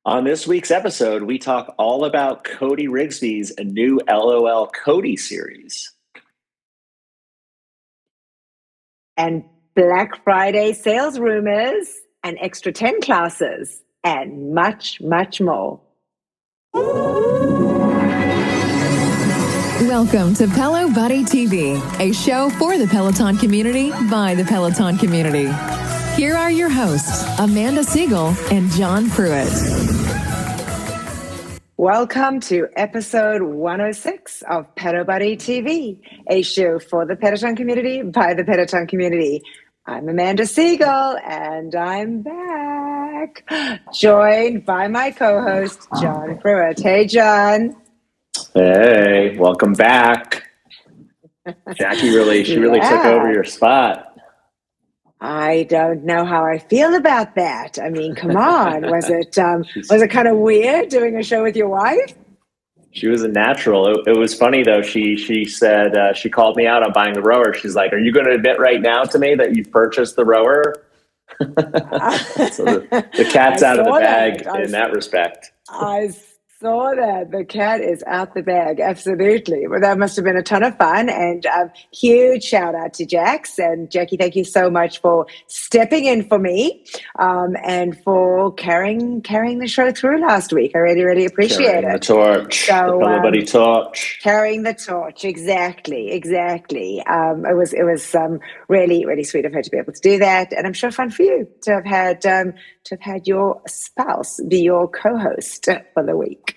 On this week's episode, we talk all about Cody Rigsby's new LOL Cody series. And Black Friday sales rumors and extra 10 classes and much, much more. Welcome to Pelo Buddy TV, a show for the Peloton community by the Peloton community. Here are your hosts, Amanda Siegel and John Pruitt. Welcome to episode 106 of Pelo Buddy TV, a show for the Peloton community by the Peloton community. I'm Amanda Siegel, and I'm back, joined by my co-host, John Pruitt. Hey, John. Hey, welcome back. Jackie really took over your spot. I don't know how I feel about that. I mean, come on. Was it kind of weird doing a show with your wife? She was a natural. It was funny though. She said she called me out on buying the rower. She's like, "Are you going to admit right now to me that you've purchased the rower?" So the cat's out of the bag in that respect. I saw that. The cat is out the bag. Absolutely. Well, that must have been a ton of fun. And huge shout out to Jax and Jackie. Thank you so much for stepping in for me and for carrying the show through last week. I really appreciate it. The torch. So, the Pelo Buddy torch. Carrying the torch. Exactly. It was really sweet of her to be able to do that. And I'm sure fun for you to have had your spouse be your co-host for the week.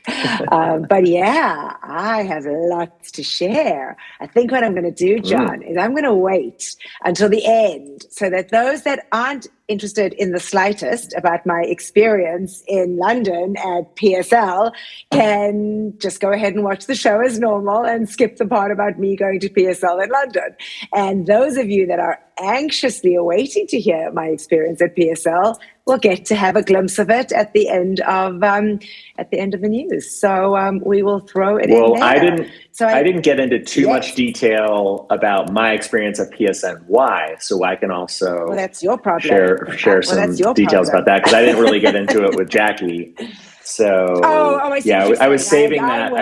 But yeah, I have lots to share. I think what I'm going to do, John, is I'm going to wait until the end so that those that aren't interested in the slightest about my experience in London at PSL can just go ahead and watch the show as normal and skip the part about me going to PSL in London. And those of you that are anxiously awaiting to hear my experience at PSL will get to have a glimpse of it at the end of the news. So we will throw it in there. Well, I didn't get into too much detail about my experience at PSNY, so I can also that's your problem. share some details about that because I didn't really get into it with Jackie. So I was saving that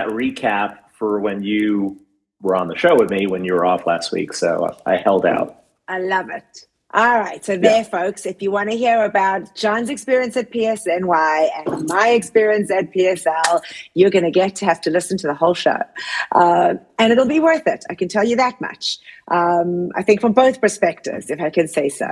recap for when you were on the show with me when you were off last week. So I held out. I love it. All right. So there, folks, if you want to hear about John's experience at PSNY and my experience at PSL, you're going to have to listen to the whole show. And it'll be worth it. I can tell you that much. I think from both perspectives, if I can say so.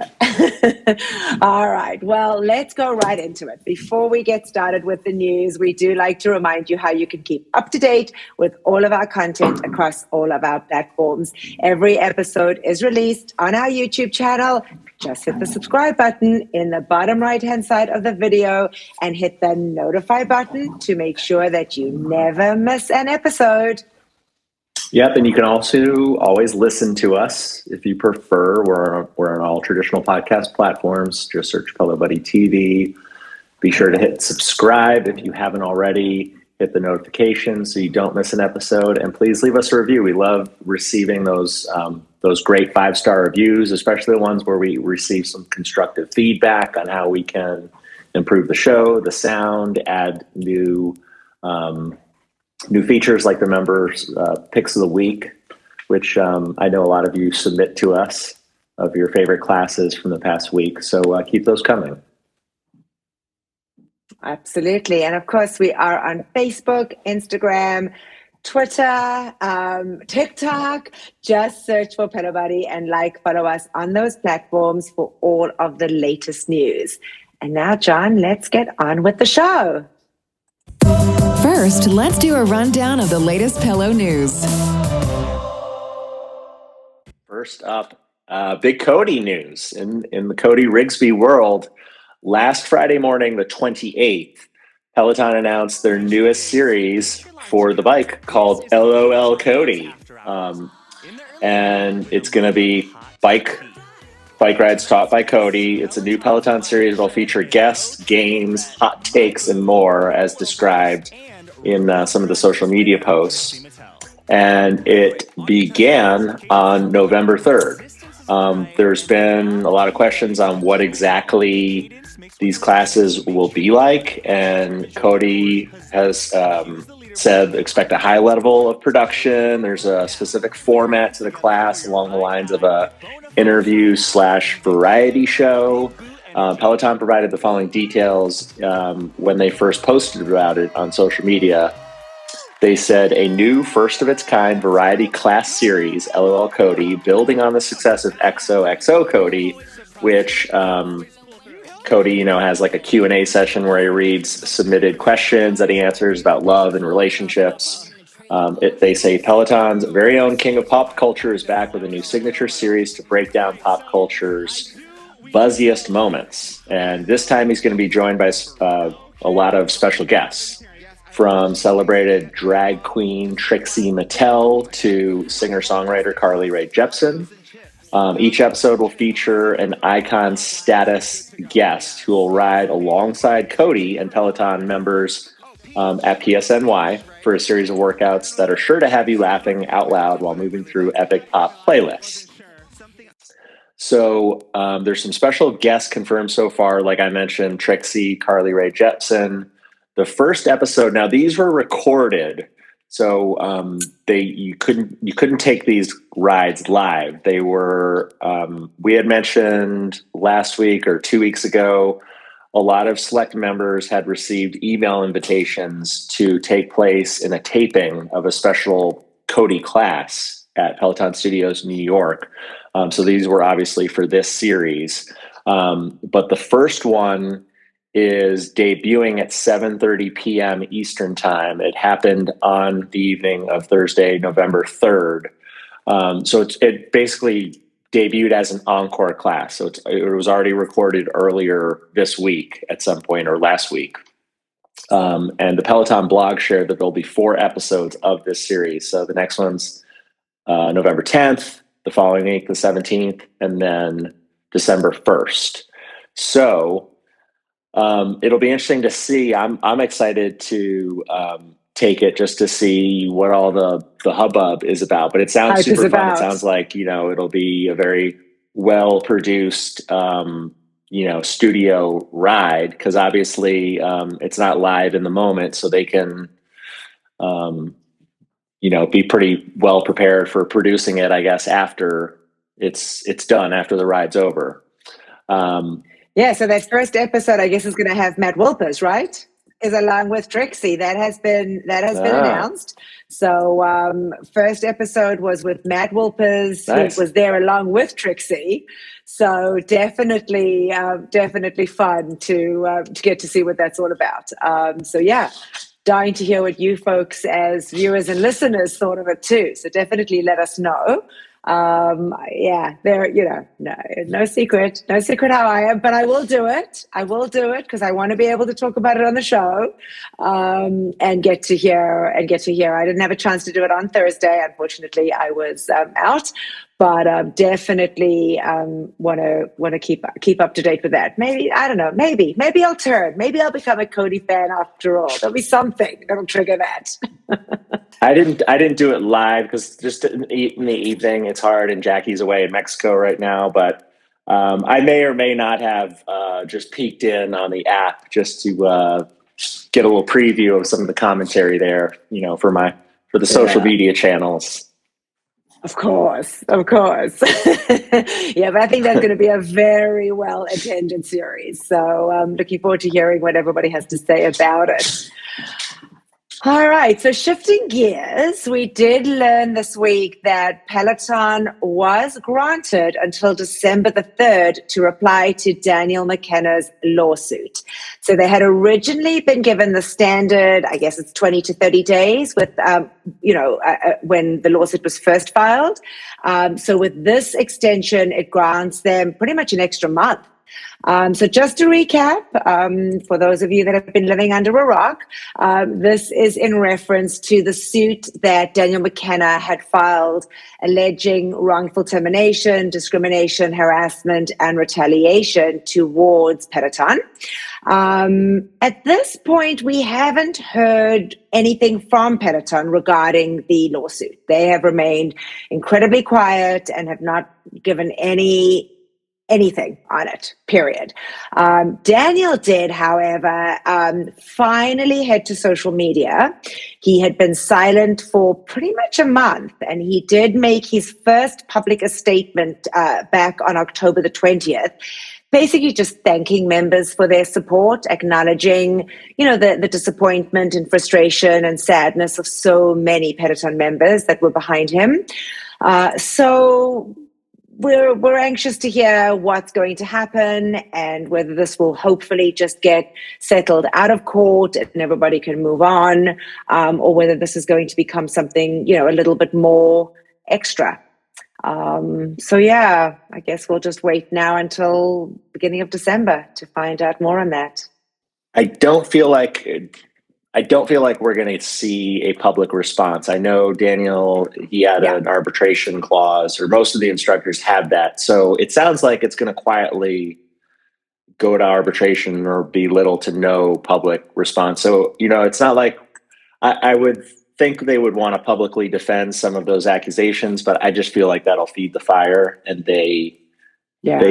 All right. Well, let's go right into it. Before we get started with the news, we do like to remind you how you can keep up to date with all of our content across all of our platforms. Every episode is released on our YouTube channel. Just hit the subscribe button in the bottom right-hand side of the video and hit the notify button to make sure that you never miss an episode. Yep, and you can also always listen to us if you prefer. We're on all traditional podcast platforms. Just search Pelo Buddy TV. Be sure to hit subscribe if you haven't already. Hit the notification so you don't miss an episode. And please leave us a review. We love receiving those great 5-star reviews, especially the ones where we receive some constructive feedback on how we can improve the show, the sound, add new features like the members' picks of the week, which I know a lot of you submit to us of your favorite classes from the past week. So keep those coming. Absolutely. And of course, we are on Facebook, Instagram, Twitter, TikTok. Just search for Pelo Buddy and follow us on those platforms for all of the latest news. And now, John, let's get on with the show. First, let's do a rundown of the latest Pelo news. First up, big Cody news in the Cody Rigsby world. Last Friday morning, the 28th, Peloton announced their newest series for the bike called LOL Cody. And it's going to be bike rides taught by Cody. It's a new Peloton series that'll feature guests, games, hot takes, and more as described in some of the social media posts. And it began on November 3rd. There's been a lot of questions on what exactly these classes will be like. And Cody has said expect a high level of production. There's a specific format to the class along the lines of a interview/variety show. Peloton provided the following details when they first posted about it on social media. They said a new first-of-its-kind variety class series, LOL Cody, building on the success of XOXO Cody, which Cody, has like a Q&A session where he reads submitted questions that he answers about love and relationships. They say Peloton's very own king of pop culture is back with a new signature series to break down pop culture's buzziest moments. And this time he's going to be joined by a lot of special guests, from celebrated drag queen Trixie Mattel to singer-songwriter Carly Rae Jepsen. Each episode will feature an icon status guest who will ride alongside Cody and Peloton members at PSNY for a series of workouts that are sure to have you laughing out loud while moving through epic pop playlists. So there's some special guests confirmed so far. Like I mentioned, Trixie, Carly Rae Jepsen. The first episode, now these were recorded, so you couldn't take these rides live. They were we had mentioned last week or 2 weeks ago, a lot of select members had received email invitations to take place in a taping of a special Cody class at Peloton Studios, New York. So these were obviously for this series, but the first one is debuting at 7:30 p.m. Eastern time. It happened on the evening of Thursday, November 3rd. So it basically debuted as an encore class. So it was already recorded earlier this week at some point, or last week. And the Peloton blog shared that there'll be 4 episodes of this series. So the next one's November 10th, the following week, the 17th, and then December 1st. So it'll be interesting to see. I'm excited to take it just to see what all the hubbub is about. But it sounds super fun. It sounds like, it'll be a very well produced, studio ride, because obviously it's not live in the moment, so they can, be pretty well prepared for producing it, I guess, after it's done, after the ride's over. Yeah, so that first episode, I guess, is going to have Matt Wilpers, right? Is along with Trixie. That has been announced. So first episode was with Matt Wilpers, nice, who was there along with Trixie. So definitely fun to get to see what that's all about. So yeah, dying to hear what you folks as viewers and listeners thought of it too. So definitely let us know. There, no secret how I am, but I will do it because I want to be able to talk about it on the show, and get to hear. I didn't have a chance to do it on Thursday. Unfortunately, I was out, but definitely want to keep up to date with that. Maybe, I don't know, maybe I'll turn. Maybe I'll become a Cody fan after all. There'll be something that'll trigger that. I didn't do it live because just in the evening it's hard, and Jackie's away in Mexico right now. But I may or may not have just peeked in on the app just to get a little preview of some of the commentary there, for the social media channels. Of course. Yeah, but I think that's going to be a very well attended series. So I'm looking forward to hearing what everybody has to say about it. All right, so shifting gears, we did learn this week that Peloton was granted until December the 3rd to reply to Daniel McKenna's lawsuit. So they had originally been given the standard, I guess it's 20 to 30 days with, when the lawsuit was first filed. So with this extension, it grants them pretty much an extra month. So just to recap, for those of you that have been living under a rock, this is in reference to the suit that Daniel McKenna had filed alleging wrongful termination, discrimination, harassment, and retaliation towards Peloton. At this point, we haven't heard anything from Peloton regarding the lawsuit. They have remained incredibly quiet and have not given any anything on it, period. Daniel did, however, finally head to social media. He had been silent for pretty much a month, and he did make his first public statement back on October the 20th, basically just thanking members for their support, acknowledging, the disappointment and frustration and sadness of so many Peloton members that were behind him. So we're anxious to hear what's going to happen and whether this will hopefully just get settled out of court and everybody can move on, or whether this is going to become something, a little bit more extra. So yeah, I guess we'll just wait now until beginning of December to find out more on that. I don't feel like we're going to see a public response. I know Daniel, he had an arbitration clause, or most of the instructors have that. So it sounds like it's going to quietly go to arbitration or be little to no public response. So, it's not like I would think they would want to publicly defend some of those accusations, but I just feel like that'll feed the fire, and they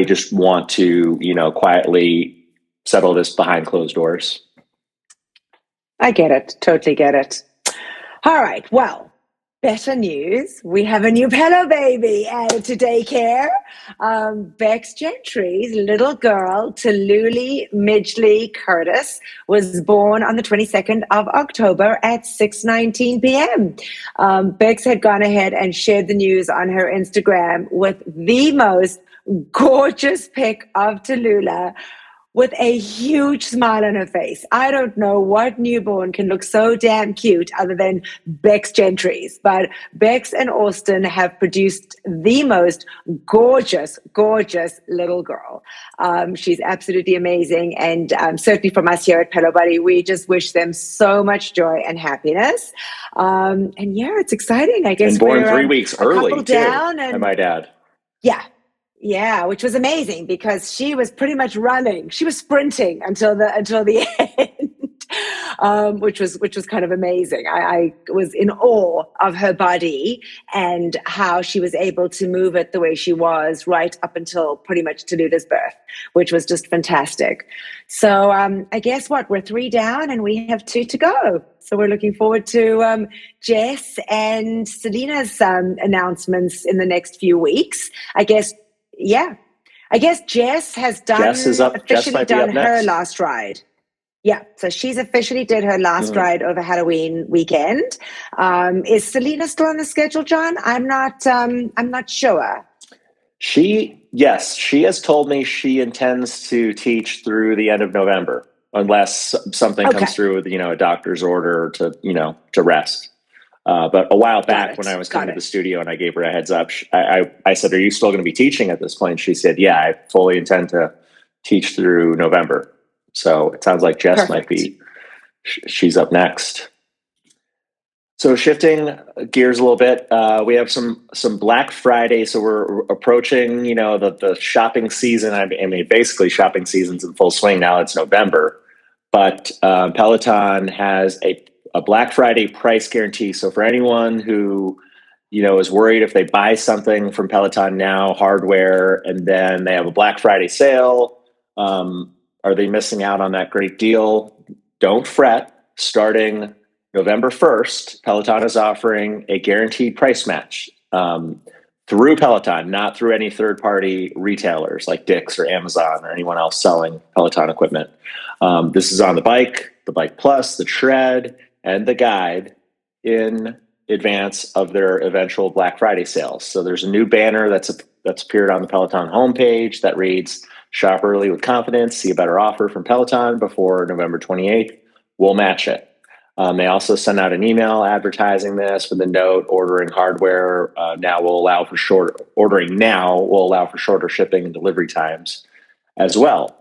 just want to, quietly settle this behind closed doors. I get it. Totally get it. All right. Well, better news. We have a new Pelo baby added to daycare. Becs Gentry's little girl, Tallulah Midgley Curtis, was born on the 22nd of October at 6:19 p.m. Becs had gone ahead and shared the news on her Instagram with the most gorgeous pic of Tallulah, with a huge smile on her face. I don't know what newborn can look so damn cute other than Becs Gentry's, but Becs and Austin have produced the most gorgeous, gorgeous little girl. She's absolutely amazing. And certainly from us here at Pelo Buddy, we just wish them so much joy and happiness. And yeah, it's exciting. I guess and born 3 weeks early, too, down and, I might add. Yeah, which was amazing because she was pretty much running. She was sprinting until the end, which was kind of amazing. I was in awe of her body and how she was able to move it the way she was right up until pretty much Tallulah's birth, which was just fantastic. So I guess we're 3 down and we have 2 to go. So we're looking forward to Jess and Selena's announcements in the next few weeks. I guess Jess has officially done her last ride. Yeah, so she's officially did her last ride over Halloween weekend. Is Selena still on the schedule, John? I'm not sure. She has told me she intends to teach through the end of November, unless something comes through with a doctor's order to rest. But a while back when I was coming to the studio and I gave her a heads up, I said, "Are you still going to be teaching at this point?" She said, "Yeah, I fully intend to teach through November." So it sounds like Jess might be, she's up next. So shifting gears a little bit, we have some Black Friday. So we're approaching, the shopping season. I mean, basically shopping season's in full swing now. It's November, but Peloton has a Black Friday price guarantee. So for anyone who, is worried if they buy something from Peloton now, hardware, and then they have a Black Friday sale, are they missing out on that great deal? Don't fret. Starting November 1st, Peloton is offering a guaranteed price match through Peloton, not through any third-party retailers like Dick's or Amazon or anyone else selling Peloton equipment. This is on the Bike Plus, the Tread, and the Guide in advance of their eventual Black Friday sales. So there's a new banner that's appeared on the Peloton homepage that reads, "Shop early with confidence, see a better offer from Peloton before November 28th. We'll match it." They also sent out an email advertising this with a note, ordering hardware now will allow for shorter shipping and delivery times as well.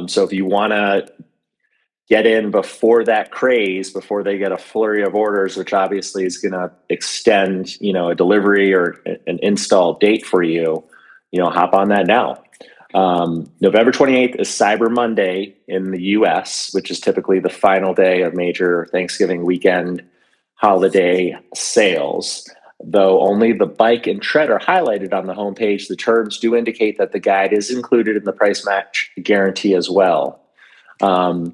So if you want to get in before that craze, before they get a flurry of orders, which obviously is going to extend, a delivery or an install date for you, hop on that now. November 28th is Cyber Monday in the US, which is typically the final day of major Thanksgiving weekend holiday sales. Though only the bike and tread are highlighted on the homepage, the terms do indicate that the guide is included in the price match guarantee as well. And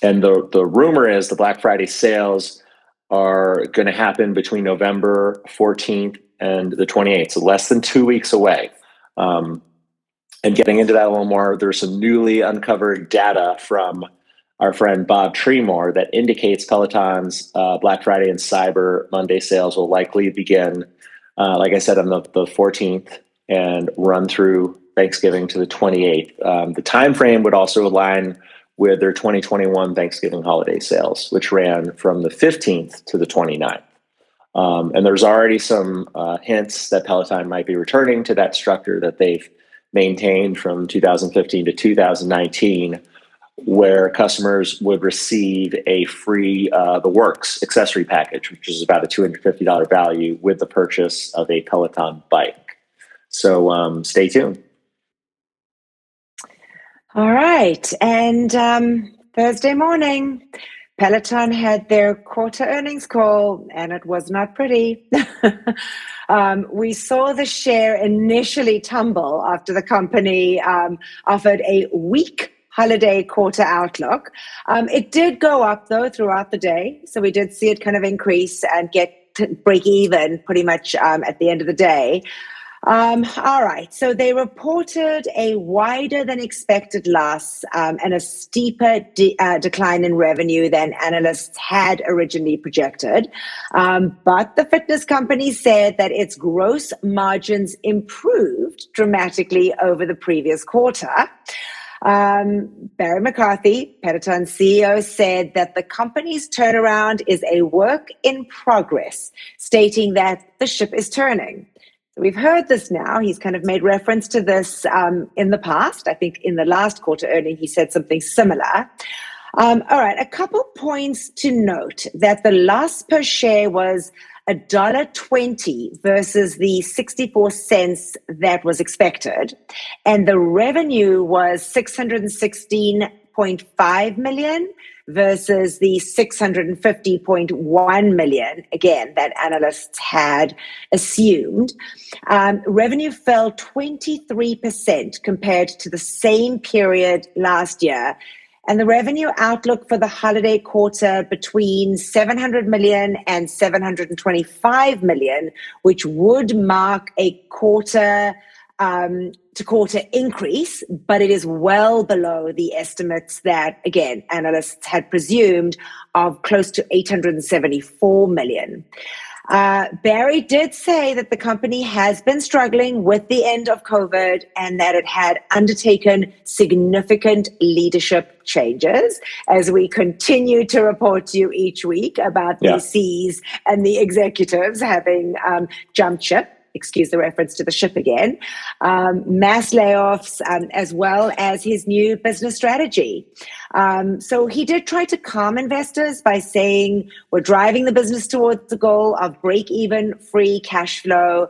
the rumor is the Black Friday sales are going to happen between November 14th and the 28th, so less than 2 weeks away. And getting into that a little more, there's some newly uncovered data from our friend Bob Tremore that indicates Peloton's Black Friday and Cyber Monday sales will likely begin, like I said, on the 14th and run through Thanksgiving to the 28th. The time frame would also align with their 2021 Thanksgiving holiday sales, which ran from the 15th to the 29th. And there's already some hints that Peloton might be returning to that structure that they've maintained from 2015 to 2019, where customers would receive a free The Works accessory package, which is about a $250 value with the purchase of a Peloton bike. So stay tuned. All right. And Thursday morning, Peloton had their quarter earnings call, and it was not pretty. We saw the share initially tumble after the company offered a weak holiday quarter outlook. It did go up, though, throughout the day. So we did see it kind of increase and get to break even pretty much at the end of the day. All right. So they reported a wider than expected loss and a steeper decline in revenue than analysts had originally projected. But the fitness company said that its gross margins improved dramatically over the previous quarter. Barry McCarthy, Peloton's CEO, said that the company's turnaround is a work in progress, stating that the ship is turning. We've heard this now. He's kind of made reference to this in the past. I think in the last quarter earning, he said something similar. All right, a couple points to note that the loss per share was $1.20 versus the 64 cents that was expected. And the revenue was $616.5 million versus the $650.1 million, again, that analysts had assumed. Revenue fell 23% compared to the same period last year. And the revenue outlook for the holiday quarter between $700 million and $725 million, which would mark a quarter to quarter increase, but it is well below the estimates that, again, analysts had presumed of close to $874 million. Barry did say that the company has been struggling with the end of COVID and that it had undertaken significant leadership changes, as we continue to report to you each week about the Cs and the executives having jumped ship. Excuse the reference to the ship again, mass layoffs, as well as his new business strategy. So he did try to calm investors by saying, we're driving the business towards the goal of break-even free cash flow.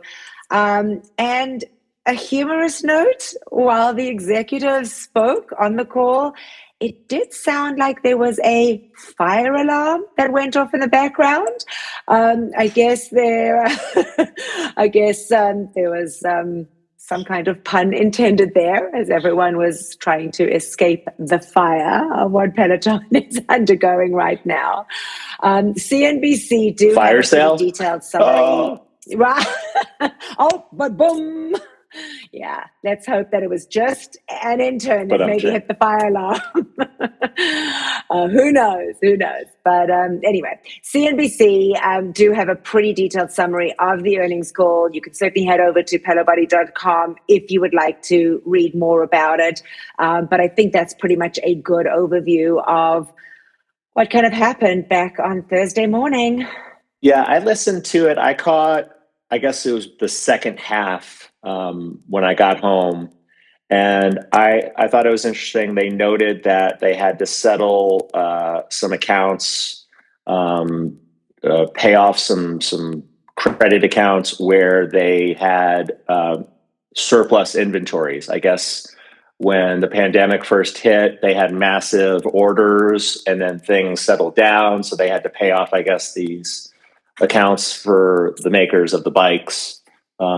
And a humorous note, while the executives spoke on the call, it did sound like there was a fire alarm that went off in the background. I guess there was some kind of pun intended there, as everyone was trying to escape the fire of what Peloton is undergoing right now. CNBC do fire have sale? a detailed summary. Right? Oh, but boom. Yeah, let's hope that it was just an intern that maybe hit the fire alarm. Who knows? But anyway, CNBC do have a pretty detailed summary of the earnings call. You can certainly head over to pelobuddy.com if you would like to read more about it. But I think that's pretty much a good overview of what kind of happened back on Thursday morning. Yeah, I listened to it. I guess it was the second half when I got home. And I thought it was interesting. They noted that they had to settle some accounts, pay off some credit accounts where they had surplus inventories. I guess when the pandemic first hit, they had massive orders and then things settled down. So they had to pay off, I guess, these accounts for the makers of the bikes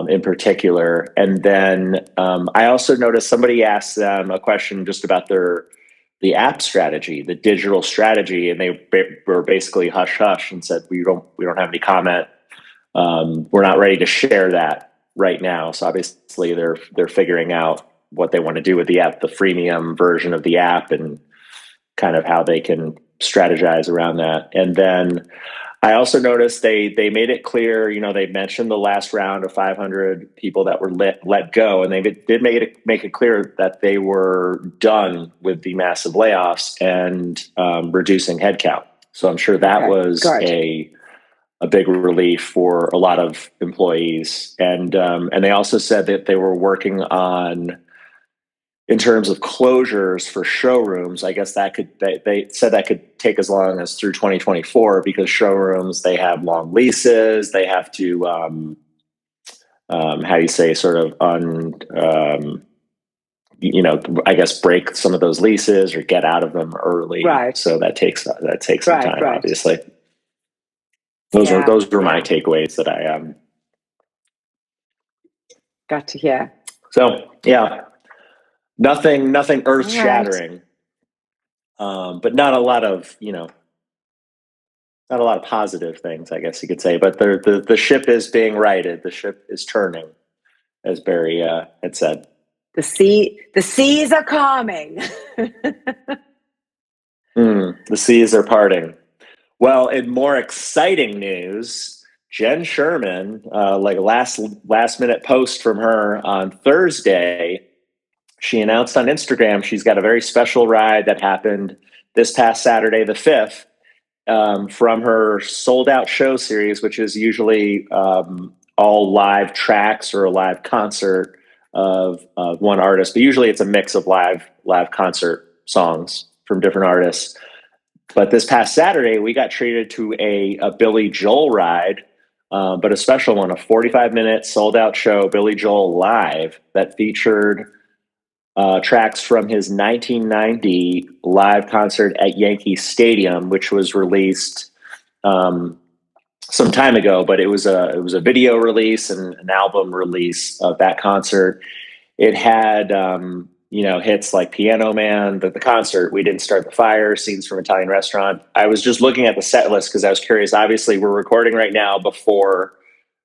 in particular. And then I also noticed somebody asked them a question just about the app strategy, the digital strategy, and they were basically hush hush and said, we don't have any comment. We're not ready to share that right now. So obviously they're figuring out what they want to do with the app, the freemium version of the app, and kind of how they can strategize around that. And then I also noticed they made it clear, they mentioned the last round of 500 people that were let go, and they did make it clear that they were done with the massive layoffs and reducing headcount. So I'm sure that was a big relief for a lot of employees. And they also said that they were working on, in terms of closures for showrooms, I guess they said that could take as long as through 2024, because showrooms, they have long leases. They have to, how do you say, sort of I guess break some of those leases or get out of them early. Right. So that takes some time, right. obviously. Those were my takeaways that I got to hear. So yeah. Nothing earth shattering, but not a lot of positive things, I guess you could say. But the ship is being righted. The ship is turning, as Barry had said. The seas are calming. The seas are parting. Well, in more exciting news, Jenn Sherman, like a last minute post from her on Thursday. She announced on Instagram she's got a very special ride that happened this past Saturday, the 5th, from her sold out show series, which is usually all live tracks or a live concert of one artist. But usually it's a mix of live concert songs from different artists. But this past Saturday, we got treated to a Billy Joel ride, but a special one, a 45-minute sold out show, Billy Joel live, that featured tracks from his 1990 live concert at Yankee Stadium, which was released some time ago, but it was a video release and an album release of that concert. It had hits like Piano Man, the concert, We Didn't Start the Fire, Scenes from Italian Restaurant. I was just looking at the set list because I was curious. Obviously, we're recording right now before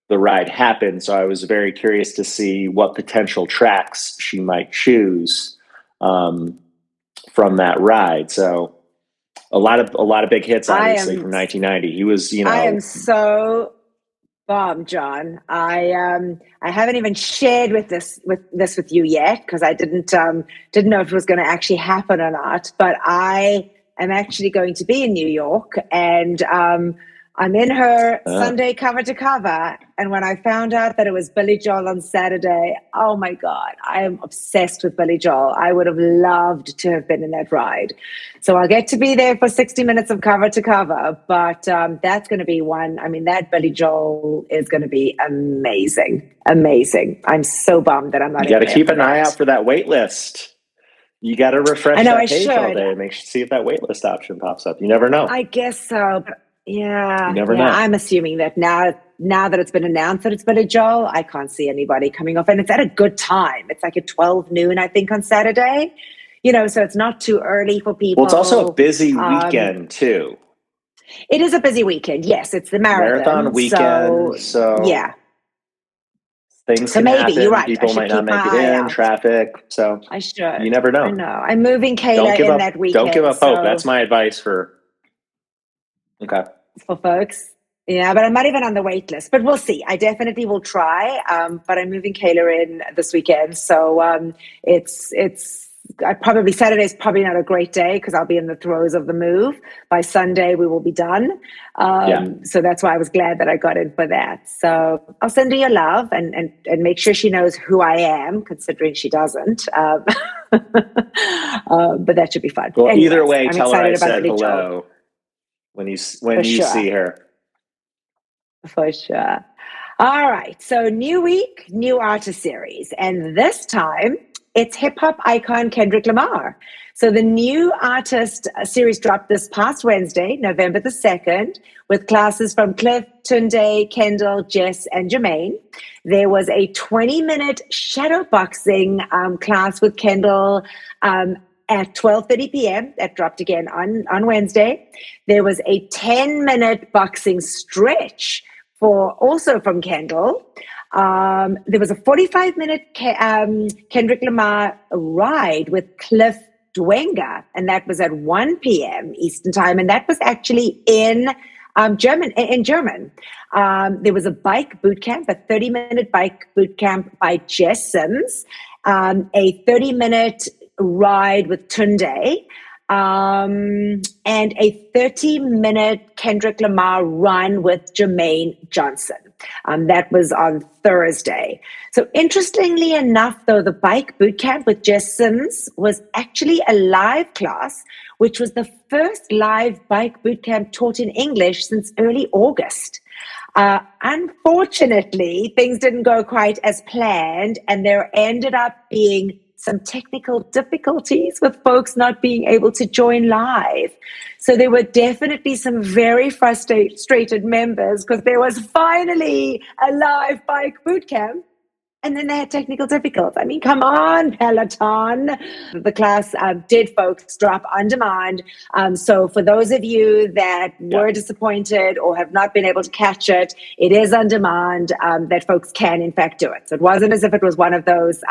the ride happened, so I was very curious to see what potential tracks she might choose from that ride. So a lot of big hits, obviously, from 1990. He was, I am so bummed, John. I haven't even shared this with you yet because I didn't know if it was going to actually happen or not. But I am actually going to be in New York, and I'm in her Sunday cover to cover. And when I found out that it was Billy Joel on Saturday, oh my God, I am obsessed with Billy Joel. I would have loved to have been in that ride. So I'll get to be there for 60 minutes of cover to cover, but that's going to be one. I mean, that Billy Joel is going to be amazing. Amazing. I'm so bummed that I'm not. You got to keep an eye out for that wait list. You got to refresh that page all day and see if that wait list option pops up. You never know. I guess so. But yeah. You never know. I'm assuming that now that it's been announced that it's Billy Joel, I can't see anybody coming off. And it's at a good time. It's like at 12 noon, I think, on Saturday. So it's not too early for people. Well, it's also a busy weekend, too. It is a busy weekend. Yes, it's the marathon weekend. So yeah. Things can maybe, happen. You're right. People might not make it in, traffic. So I should. You never know. I know. I'm moving Kayla in that weekend. Don't give up hope. That's my advice for folks. Yeah, but I'm not even on the wait list. But we'll see. I definitely will try. But I'm moving Kayla in this weekend. So Saturday's probably not a great day because I'll be in the throes of the move. By Sunday, we will be done. So that's why I was glad that I got in for that. So I'll send her your love and make sure she knows who I am, considering she doesn't. But that should be fun. Well, anyways, either way, tell her I said hello when you see her. For sure. All right. So new week, new artist series. And this time it's hip hop icon Kendrick Lamar. So the new artist series dropped this past Wednesday, November the 2nd, with classes from Cliff Tunde, Kendall, Jess, and Jermaine. There was a 20-minute shadow boxing class with Kendall at 12:30 p.m. That dropped again on Wednesday. There was a 10-minute boxing stretch also from Kendall. There was a 45-minute Kendrick Lamar ride with Cliff Dwenger, and that was at 1 p.m. Eastern time, and that was actually in German. There was a bike boot camp, a 30-minute bike boot camp by Jess Sims, a 30-minute ride with Tunde, and a 30-minute Kendrick Lamar run with Jermaine Johnson. That was on Thursday. So interestingly enough, though, the bike boot camp with Jess Sims was actually a live class, which was the first live bike boot camp taught in English since early August. Unfortunately, things didn't go quite as planned, and there ended up being some technical difficulties with folks not being able to join live. So there were definitely some very frustrated members because there was finally a live bike boot camp, and then they had technical difficulties. I mean, come on, Peloton. The class did, folks, drop on demand. So for those of you that were disappointed or have not been able to catch it, it is on demand that folks can, in fact, do it. So it wasn't as if it was one of those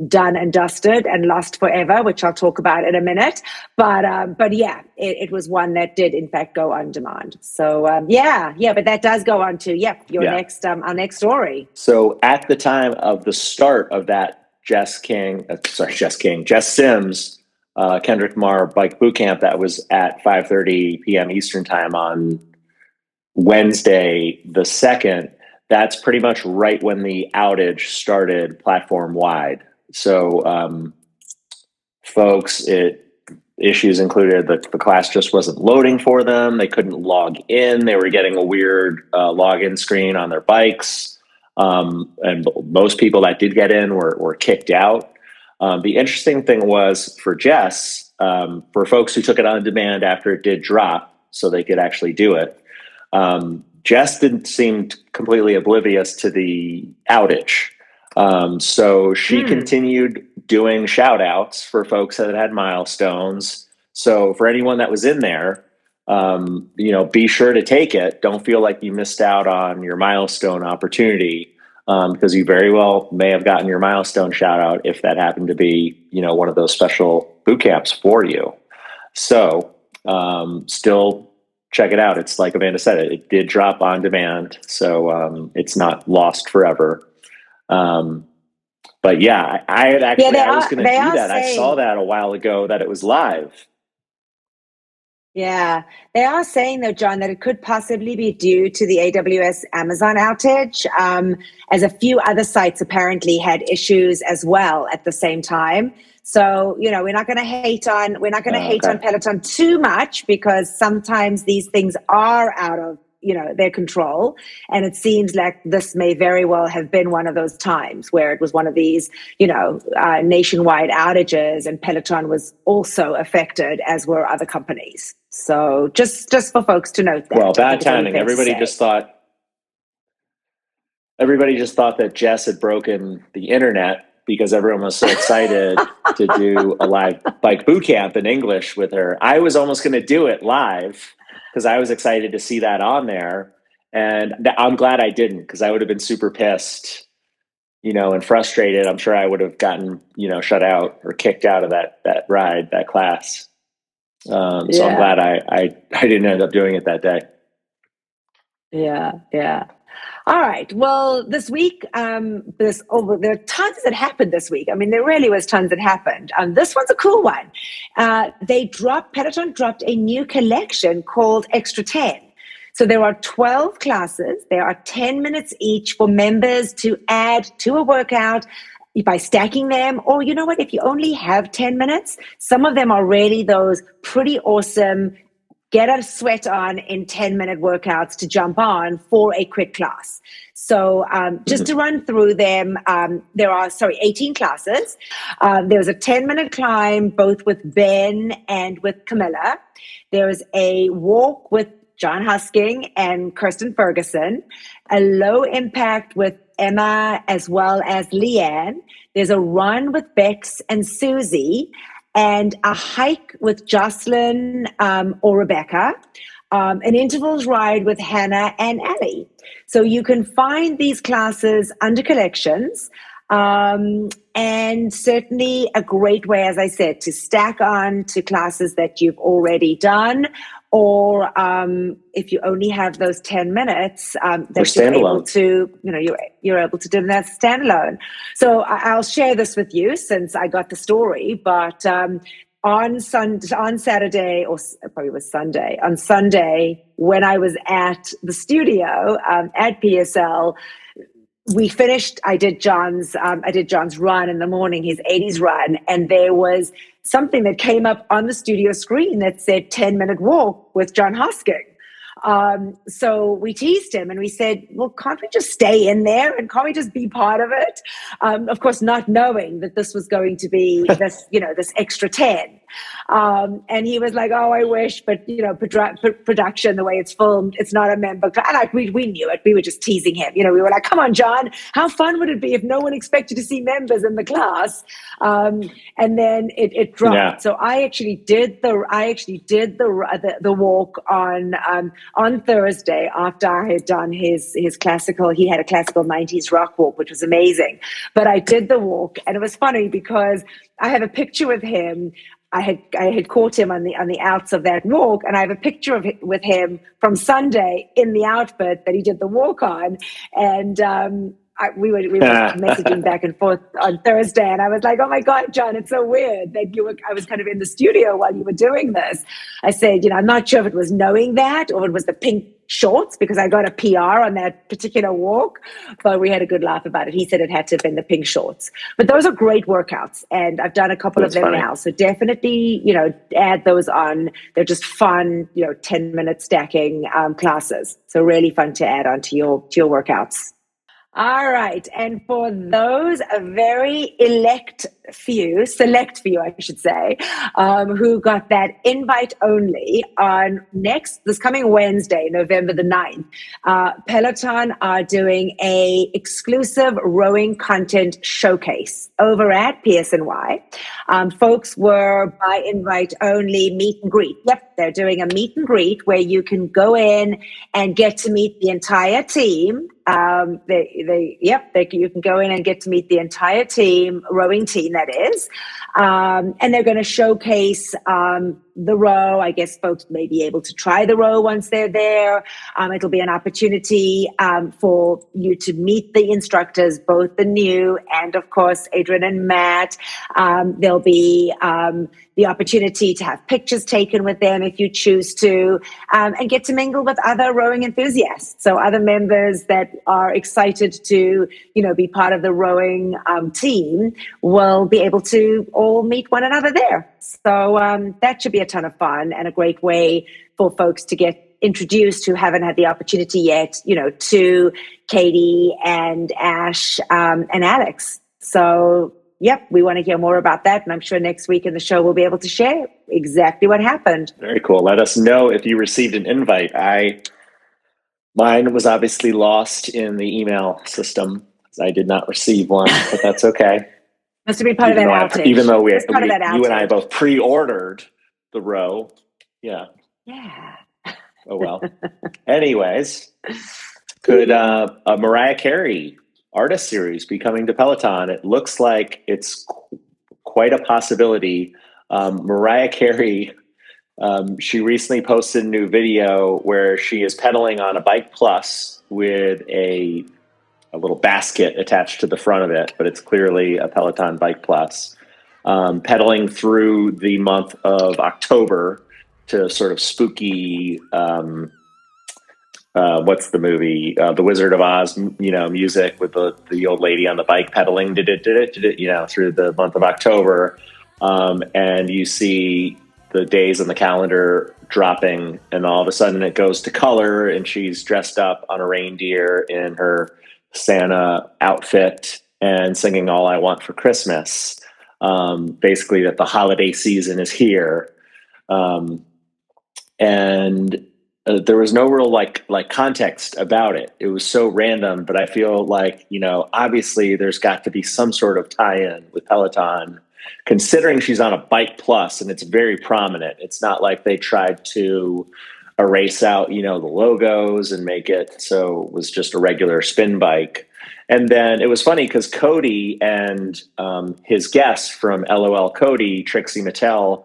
done and dusted and lost forever, which I'll talk about in a minute. But yeah, it was one that did in fact go on demand. So but that does go on to our next story. So at the time of the start of that Jess Sims, Kendrick Lamar bike boot camp that was at 5:30 p.m. Eastern time on Wednesday the 2nd, that's pretty much right when the outage started platform wide. So, folks, issues included that the class just wasn't loading for them. They couldn't log in. They were getting a weird login screen on their bikes. And most people that did get in were kicked out. The interesting thing was for Jess, for folks who took it on demand after it did drop so they could actually do it, Jess didn't seem completely oblivious to the outage. So she continued doing shout outs for folks that had milestones. So for anyone that was in there, be sure to take it. Don't feel like you missed out on your milestone opportunity, because you very well may have gotten your milestone shout out if that happened to be, one of those special boot camps for you. So, still check it out. It's like Amanda said, it did drop on demand. So, it's not lost forever. But yeah, I was going to do that. I saw that a while ago that it was live. Yeah, they are saying though, John, that it could possibly be due to the AWS Amazon outage, as a few other sites apparently had issues as well at the same time. So, we're not going to hate on Peloton too much, because sometimes these things are out of their control. And it seems like this may very well have been one of those times where it was one of these, nationwide outages, and Peloton was also affected, as were other companies. So just for folks to note that. Well, bad timing. Everybody just thought that Jess had broken the internet because everyone was so excited to do a live bike boot camp in English with her. I was almost going to do it live because I was excited to see that on there. And I'm glad I didn't, because I would have been super pissed, and frustrated. I'm sure I would have gotten, shut out or kicked out of that ride, that class. So I'm glad I didn't end up doing it that day. Yeah. All right. Well, this week, there are tons that happened this week. I mean, there really was tons that happened. This one's a cool one. Peloton dropped a new collection called Extra 10. So there are 12 classes. There are 10 minutes each for members to add to a workout by stacking them. Or you know what? If you only have 10 minutes, some of them are really those pretty awesome get a sweat on in 10-minute workouts to jump on for a quick class. So just to run through them, there are 18 classes. There's a 10-minute climb, both with Ben and with Camilla. There's a walk with John Husking and Kirsten Ferguson, a low impact with Emma as well as Leanne. There's a run with Bex and Susie, and a hike with Jocelyn or Rebecca, an intervals ride with Hannah and Allie. So you can find these classes under collections, and certainly a great way, as I said, to stack on to classes that you've already done, or if you only have those 10 minutes that you're able to, you're able to do that standalone. So I'll share this with you since I got the story, but on Saturday, or probably was Sunday, on Sunday, when I was at the studio at PSL, we finished. I did John's run in the morning, his 80s run, and there was something that came up on the studio screen that said 10-minute walk with John Hosking. So we teased him and we said, well, can't we just stay in there and can't we just be part of it? Of course, not knowing that this was going to be this, this extra 10. And he was like, oh, I wish, but production, the way it's filmed, it's not a member class. Like we knew it. We were just teasing him. We were like, come on, John, how fun would it be if no one expected to see members in the class? And then it dropped. Yeah. So I actually did the walk on Thursday after I had done his classical. He had a classical 90s rock walk, which was amazing. But I did the walk, and it was funny because I have a picture with him. I had caught him on the outs of that walk, and I have a picture with him from Sunday in the outfit that he did the walk on, and we were messaging back and forth on Thursday, and I was like, oh my God, John, it's so weird that I was kind of in the studio while you were doing this. I said, I'm not sure if it was knowing that or it was the pink shorts, because I got a PR on that particular walk, but we had a good laugh about it. He said it had to have been the pink shorts. But those are great workouts, and I've done a couple of them now. So definitely, add those on. They're just fun, 10-minute stacking classes. So really fun to add on to your workouts. All right. And for those very select few, I should say, who got that invite only on this coming Wednesday, November the 9th, Peloton are doing a exclusive rowing content showcase over at PSNY. Folks were by invite only meet and greet. Yep. They're doing a meet and greet where you can go in and get to meet the entire team. You can go in and get to meet the entire rowing team, that is. And they're going to showcase the row. I guess folks may be able to try the row once they're there. It'll be an opportunity for you to meet the instructors, both the new and, of course, Adrian and Matt. There'll be the opportunity to have pictures taken with them if you choose to, and get to mingle with other rowing enthusiasts. So other members that are excited to, be part of the rowing team will be able to all meet one another there. So that should be a ton of fun and a great way for folks to get introduced who haven't had the opportunity yet, to Katie and Ash and Alex. So yep, we want to hear more about that. And I'm sure next week in the show, we'll be able to share exactly what happened. Very cool. Let us know if you received an invite. Mine was obviously lost in the email system. I did not receive one, but that's okay. Must have been part of that outage. Even though you and I both pre-ordered the row. Yeah. Yeah. Oh, well. Anyways, could a Mariah Carey artist series be coming to Peloton? It looks like it's quite a possibility. Mariah Carey, she recently posted a new video where she is pedaling on a Bike Plus with a little basket attached to the front of it, but it's clearly a Peloton Bike Plus, pedaling through the month of October to sort of spooky, what's the movie? The Wizard of Oz, music with the old lady on the bike pedaling, through the month of October. And you see the days on the calendar dropping, and all of a sudden it goes to color, and she's dressed up on a reindeer in her Santa outfit and singing All I Want for Christmas. Basically that the holiday season is here. And there was no real like context about it. It was so random, but I feel like, obviously there's got to be some sort of tie-in with Peloton, considering she's on a Bike Plus and it's very prominent. It's not like they tried to erase out, the logos and make it so it was just a regular spin bike. And then it was funny because Cody and his guest from LOL Cody, Trixie Mattel,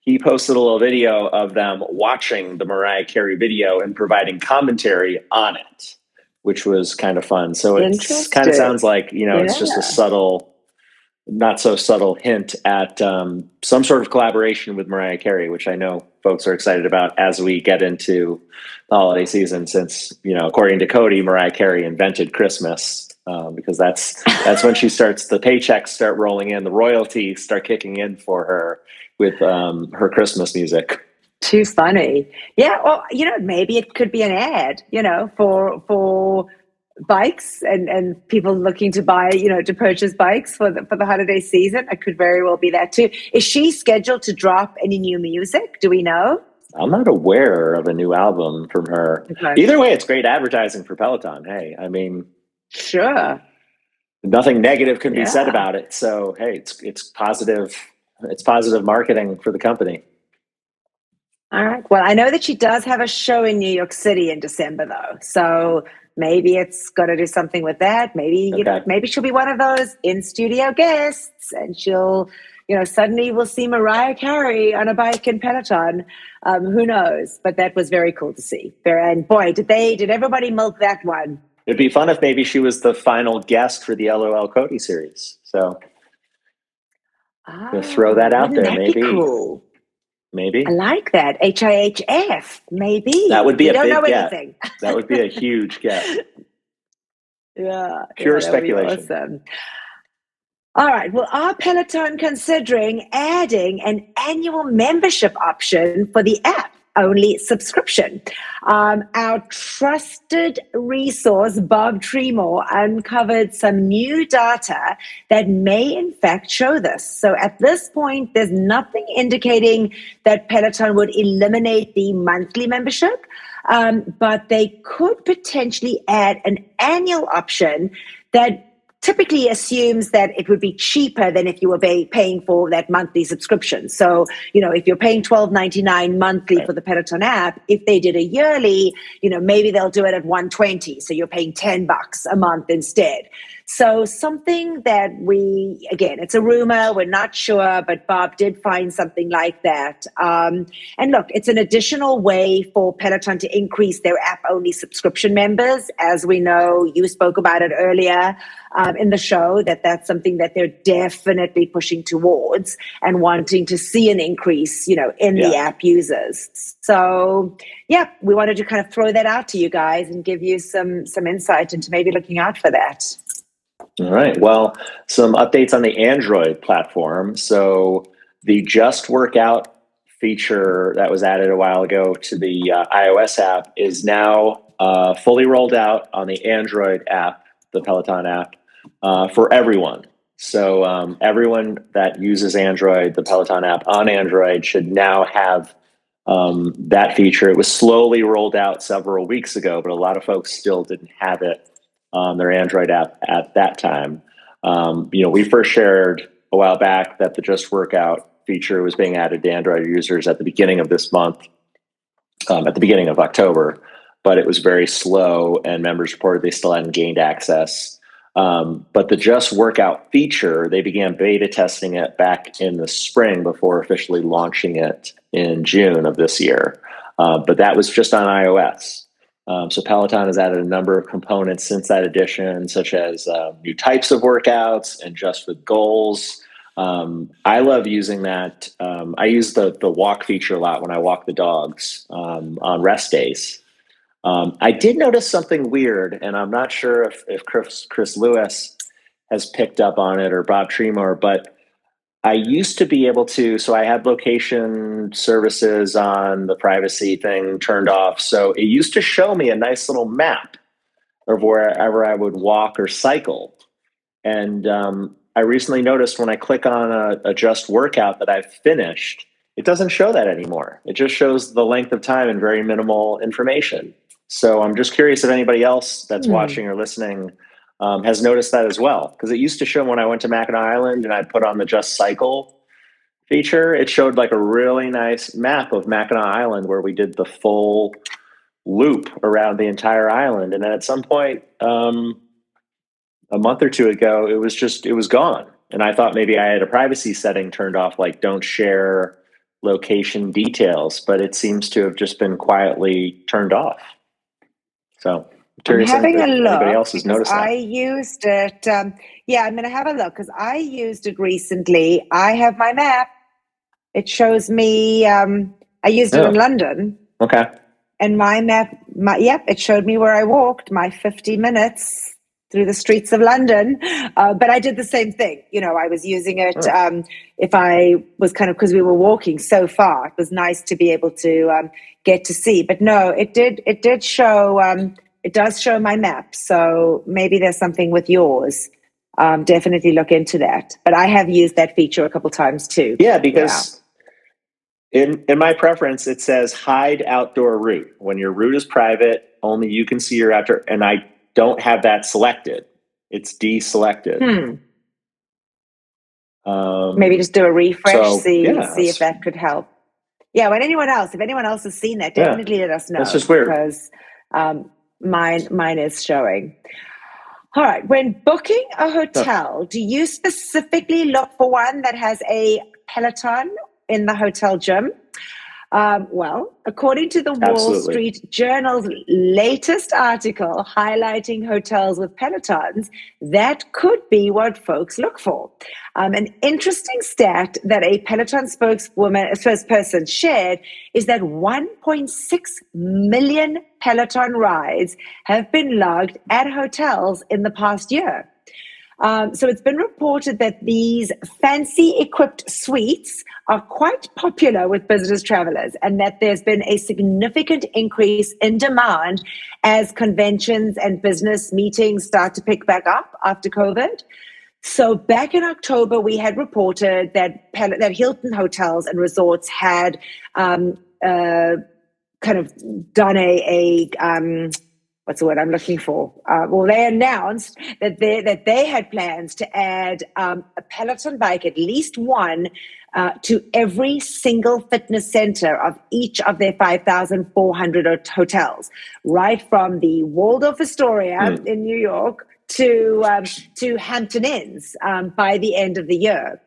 he posted a little video of them watching the Mariah Carey video and providing commentary on it, which was kind of fun. So it kind of sounds like, it's just a subtle, not so subtle hint at some sort of collaboration with Mariah Carey, which I know folks are excited about as we get into the holiday season, since, according to Cody, Mariah Carey invented Christmas, because that's when she starts, the paychecks start rolling in, the royalties start kicking in for her with her Christmas music. Too funny. Yeah, well, maybe it could be an ad, for bikes and people looking to buy, to purchase bikes for the holiday season. It could very well be that too. Is she scheduled to drop any new music? Do we know? I'm not aware of a new album from her. Okay. Either way, it's great advertising for Peloton. Hey, I mean, sure. Nothing negative can be said about it. So, hey, it's positive. It's positive marketing for the company. All right. Well, I know that she does have a show in New York City in December, though. So maybe it's got to do something with that. Maybe, maybe she'll be one of those in-studio guests and she'll, suddenly we'll see Mariah Carey on a bike in Peloton. Who knows? But that was very cool to see. And boy, did everybody milk that one. It'd be fun if maybe she was the final guest for the LOL Cody series. So throw that out there. Maybe. Cool. Maybe. I like that. HIHF. Maybe. That would be a big get. That would be a huge get. Yeah. Pure speculation. Awesome. All right. Well, are Peloton considering adding an annual membership option for the app-only subscription? Our trusted resource, Bob Tremor, uncovered some new data that may in fact show this. So at this point, there's nothing indicating that Peloton would eliminate the monthly membership, but they could potentially add an annual option that typically assumes that it would be cheaper than if you were paying for that monthly subscription. So, if you're paying $12.99 monthly for the Peloton app, if they did a yearly, maybe they'll do it at $120. So you're paying $10 a month instead. So something that again, it's a rumor, we're not sure, but Bob did find something like that. And look, it's an additional way for Peloton to increase their app-only subscription members. As we know, you spoke about it earlier in the show, that's something that they're definitely pushing towards and wanting to see an increase, in the app users. So, we wanted to kind of throw that out to you guys and give you some insight into maybe looking out for that. All right. Well, some updates on the Android platform. So the Just Workout feature that was added a while ago to the iOS app is now fully rolled out on the Android app, the Peloton app, for everyone. So everyone that uses Android, the Peloton app on Android, should now have that feature. It was slowly rolled out several weeks ago, but a lot of folks still didn't have it on their Android app at that time. We first shared a while back that the Just Workout feature was being added to Android users at the beginning of this month, at the beginning of October, but it was very slow and members reported they still hadn't gained access. But the Just Workout feature, they began beta testing it back in the spring before officially launching it in June of this year. But that was just on iOS. So Peloton has added a number of components since that edition, such as new types of workouts and just with goals. I love using that. I use the walk feature a lot when I walk the dogs on rest days. I did notice something weird, and I'm not sure if Chris Lewis has picked up on it or Bob Tremor, but I used to be able to, so I had location services on the privacy thing turned off. So it used to show me a nice little map of wherever I would walk or cycle. And I recently noticed when I click on a Just Workout that I've finished, it doesn't show that anymore. It just shows the length of time and very minimal information. So I'm just curious if anybody else that's watching or listening has noticed that as well. Because it used to show when I went to Mackinac Island and I put on the Just Cycle feature, it showed like a really nice map of Mackinac Island where we did the full loop around the entire island. And then at some point, a month or two ago, it was gone. And I thought maybe I had a privacy setting turned off, like don't share location details, but it seems to have just been quietly turned off. So I'm curious if anybody else has noticed that. I used it. I'm going to have a look because I used it recently. I have my map. It shows me, I used it in London. Okay. And my map, it showed me where I walked, my 50 minutes through the streets of London. But I did the same thing. I was using it if I was because we were walking so far. It was nice to be able to get to see. But no, it did show, it does show my map. So maybe there's something with yours. Definitely look into that. But I have used that feature a couple times too. Yeah, because in my preference, it says hide outdoor route. When your route is private, only you can see your outdoor, and I don't have that selected. It's deselected. Maybe just do a refresh, see if that could help. Yeah, if anyone else has seen that, definitely let us know. That's just weird. Because mine is showing. All right, when booking a hotel, do you specifically look for one that has a Peloton in the hotel gym? Well, according to the Wall Street Journal's latest article highlighting hotels with Pelotons, that could be what folks look for. An interesting stat that a Peloton spokesperson shared is that 1.6 million Peloton rides have been logged at hotels in the past year. So it's been reported that these fancy equipped suites are quite popular with business travelers and that there's been a significant increase in demand as conventions and business meetings start to pick back up after COVID. So back in October, we had reported that Hilton hotels and resorts had kind of done what's the word I'm looking for? They announced that they had plans to add a Peloton bike, at least one, to every single fitness center of each of their 5,400 hotels, right from the Waldorf Astoria in New York to Hampton Inns by the end of the year.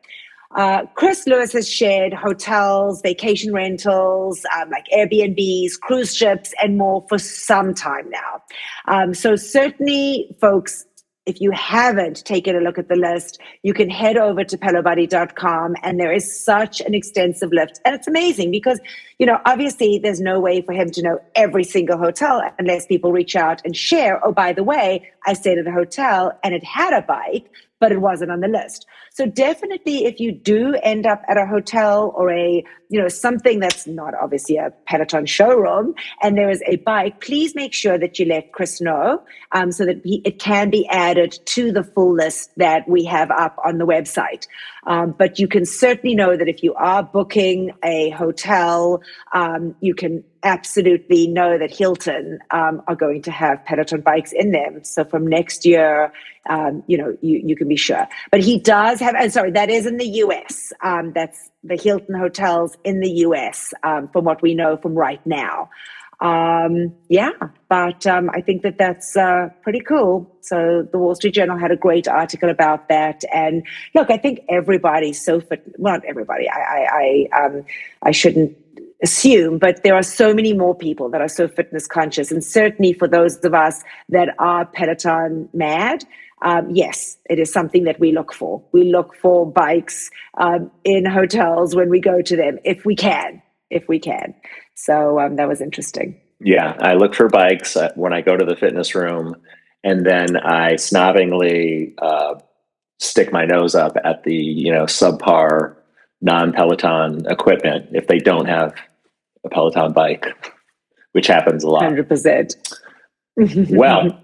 Chris Lewis has shared hotels, vacation rentals, like Airbnbs, cruise ships, and more for some time now. So certainly, folks, if you haven't taken a look at the list, you can head over to pelobuddy.com, and there is such an extensive list. And it's amazing because, obviously there's no way for him to know every single hotel unless people reach out and share, oh, by the way, I stayed at a hotel and it had a bike, but it wasn't on the list. So definitely, if you do end up at a hotel or something that's not obviously a Peloton showroom and there is a bike, please make sure that you let Chris know so that it can be added to the full list that we have up on the website. But you can certainly know that if you are booking a hotel, you can absolutely know that Hilton are going to have Peloton bikes in them. So from next year, you can be sure. But he does have, that is in the US. That's the Hilton hotels in the US, from what we know from right now. But I think that's pretty cool. So the Wall Street Journal had a great article about that. And look, I think everybody's so fit. Well, not everybody. I shouldn't assume, but there are so many more people that are so fitness conscious. And certainly for those of us that are Peloton mad, yes, it is something that we look for. We look for bikes in hotels when we go to them, if we can. So that was interesting. Yeah, I look for bikes when I go to the fitness room, and then I snobbingly stick my nose up at the subpar non-Peloton equipment if they don't have a Peloton bike, which happens a lot. 100%. Well,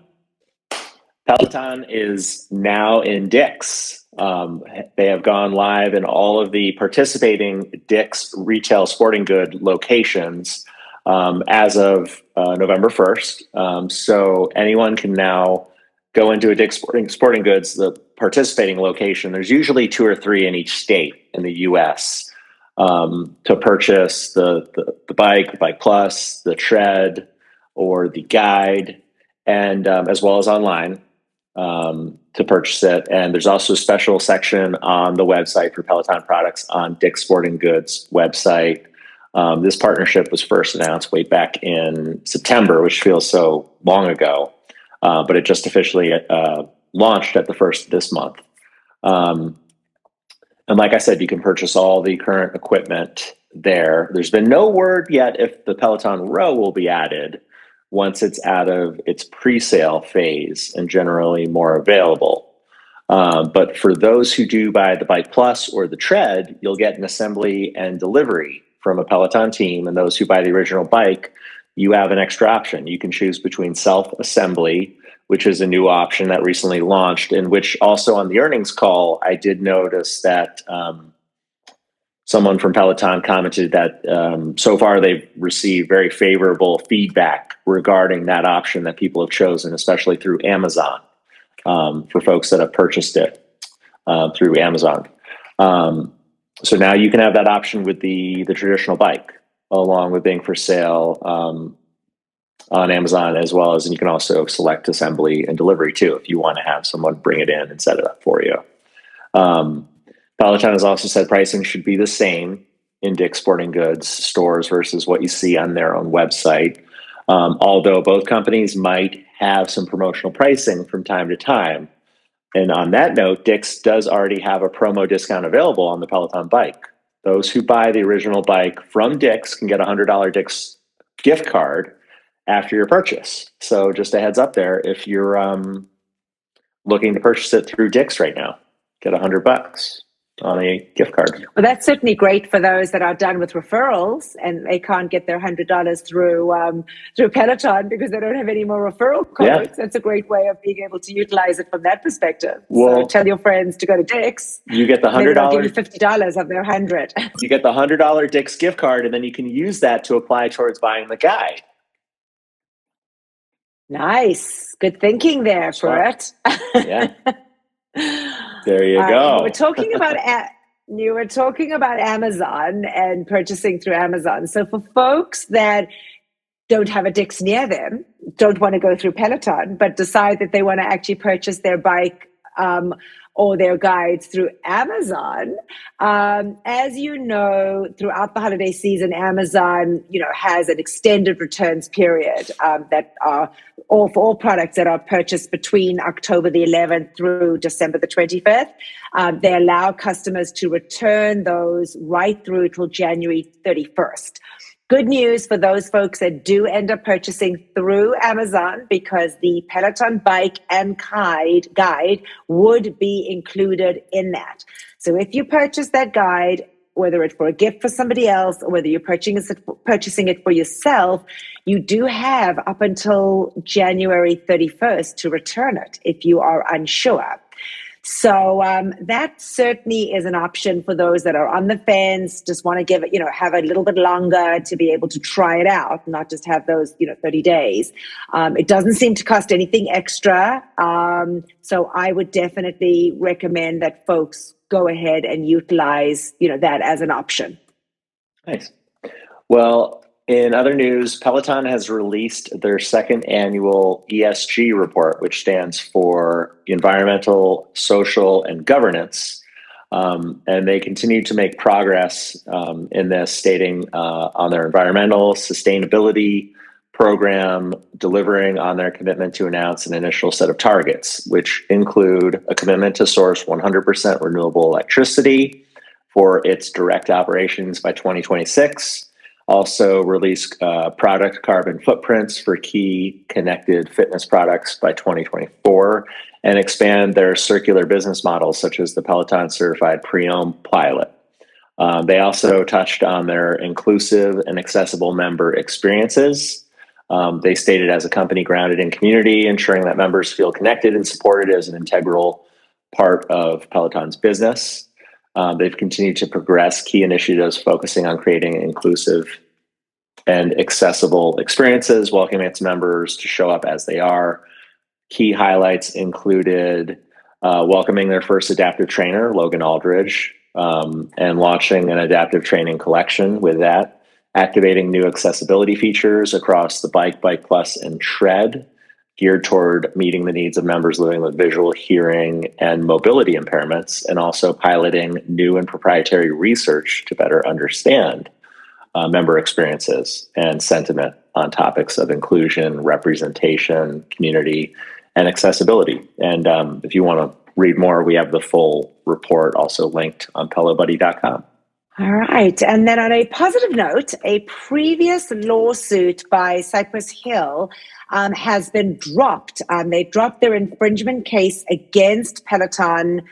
Peloton is now in Dick's. They have gone live in all of the participating Dick's retail sporting good locations as of November 1st. So anyone can now go into a Dick's Sporting Goods, the participating location. There's usually 2 or 3 in each state in the U.S. To purchase the bike, the Bike Plus, the Tread, or the Guide, and as well as online to purchase it. And there's also a special section on the website for Peloton products on Dick's Sporting Goods website. This partnership was first announced way back in September, which feels so long ago, but it just officially launched at the first of this month. And like I said, you can purchase all the current equipment there. There's been no word yet if the Peloton Row will be added once it's out of its pre-sale phase and generally more available. But for those who do buy the Bike Plus or the Tread, you'll get an assembly and delivery from a Peloton team. And those who buy the original bike, you have an extra option. You can choose between self-assembly, which is a new option that recently launched, and which also on the earnings call, I did notice that someone from Peloton commented that so far they've received very favorable feedback regarding that option that people have chosen, especially through Amazon, for folks that have purchased it through Amazon. So now you can have that option with the traditional bike, along with being for sale on Amazon, as well as, and you can also select assembly and delivery too, if you want to have someone bring it in and set it up for you. Peloton has also said pricing should be the same in Dick's Sporting Goods stores versus what you see on their own website. Although both companies might have some promotional pricing from time to time. And on that note, Dick's does already have a promo discount available on the Peloton bike. Those who buy the original bike from Dick's can get a $100 Dick's gift card after your purchase. So just a heads up there, if you're looking to purchase it through Dick's right now, get $100 on a gift card. Well, that's certainly great for those that are done with referrals and they can't get their $100 through Peloton because they don't have any more referral codes. Yeah. That's a great way of being able to utilize it from that perspective. Well, so tell your friends to go to Dick's. You get the $100. They'll give you $50 of their $100. You get the $100 Dick's gift card, and then you can use that to apply towards buying the guide. Nice. Good thinking there, Brett. Yeah. There you go. You were talking about Amazon and purchasing through Amazon. So for folks that don't have a Dick's near them, don't want to go through Peloton, but decide that they want to actually purchase their bike or their guides through Amazon. As you know, throughout the holiday season, Amazon, has an extended returns period that are all for all products that are purchased between October the 11th through December the 25th. They allow customers to return those right through till January 31st. Good news for those folks that do end up purchasing through Amazon, because the Peloton bike and guide would be included in that. So if you purchase that guide, whether it's for a gift for somebody else or whether you're purchasing it for yourself, you do have up until January 31st to return it if you are unsure. So that certainly is an option for those that are on the fence, just want to give it, have a little bit longer to be able to try it out, not just have those, 30 days. It doesn't seem to cost anything extra. So I would definitely recommend that folks go ahead and utilize, that as an option. Nice. Well, in other news, Peloton has released their second annual ESG report, which stands for Environmental, Social, and Governance. And they continue to make progress in this, stating on their environmental sustainability program, delivering on their commitment to announce an initial set of targets, which include a commitment to source 100% renewable electricity for its direct operations by 2026. Also release product carbon footprints for key connected fitness products by 2024, and expand their circular business models, such as the Peloton Certified Pre-Owned Pilot. They also touched on their inclusive and accessible member experiences, They stated, as a company grounded in community, ensuring that members feel connected and supported is an integral part of Peloton's business. They've continued to progress key initiatives focusing on creating inclusive and accessible experiences, welcoming its members to show up as they are. Key highlights included welcoming their first adaptive trainer, Logan Aldridge, and launching an adaptive training collection with that, activating new accessibility features across the Bike, Bike Plus, and Tread, geared toward meeting the needs of members living with visual, hearing, and mobility impairments, and also piloting new and proprietary research to better understand member experiences and sentiment on topics of inclusion, representation, community, and accessibility. And if you want to read more, we have the full report also linked on pelobuddy.com. All right. And then on a positive note, a previous lawsuit by Cypress Hill has been dropped. They dropped their infringement case against Peloton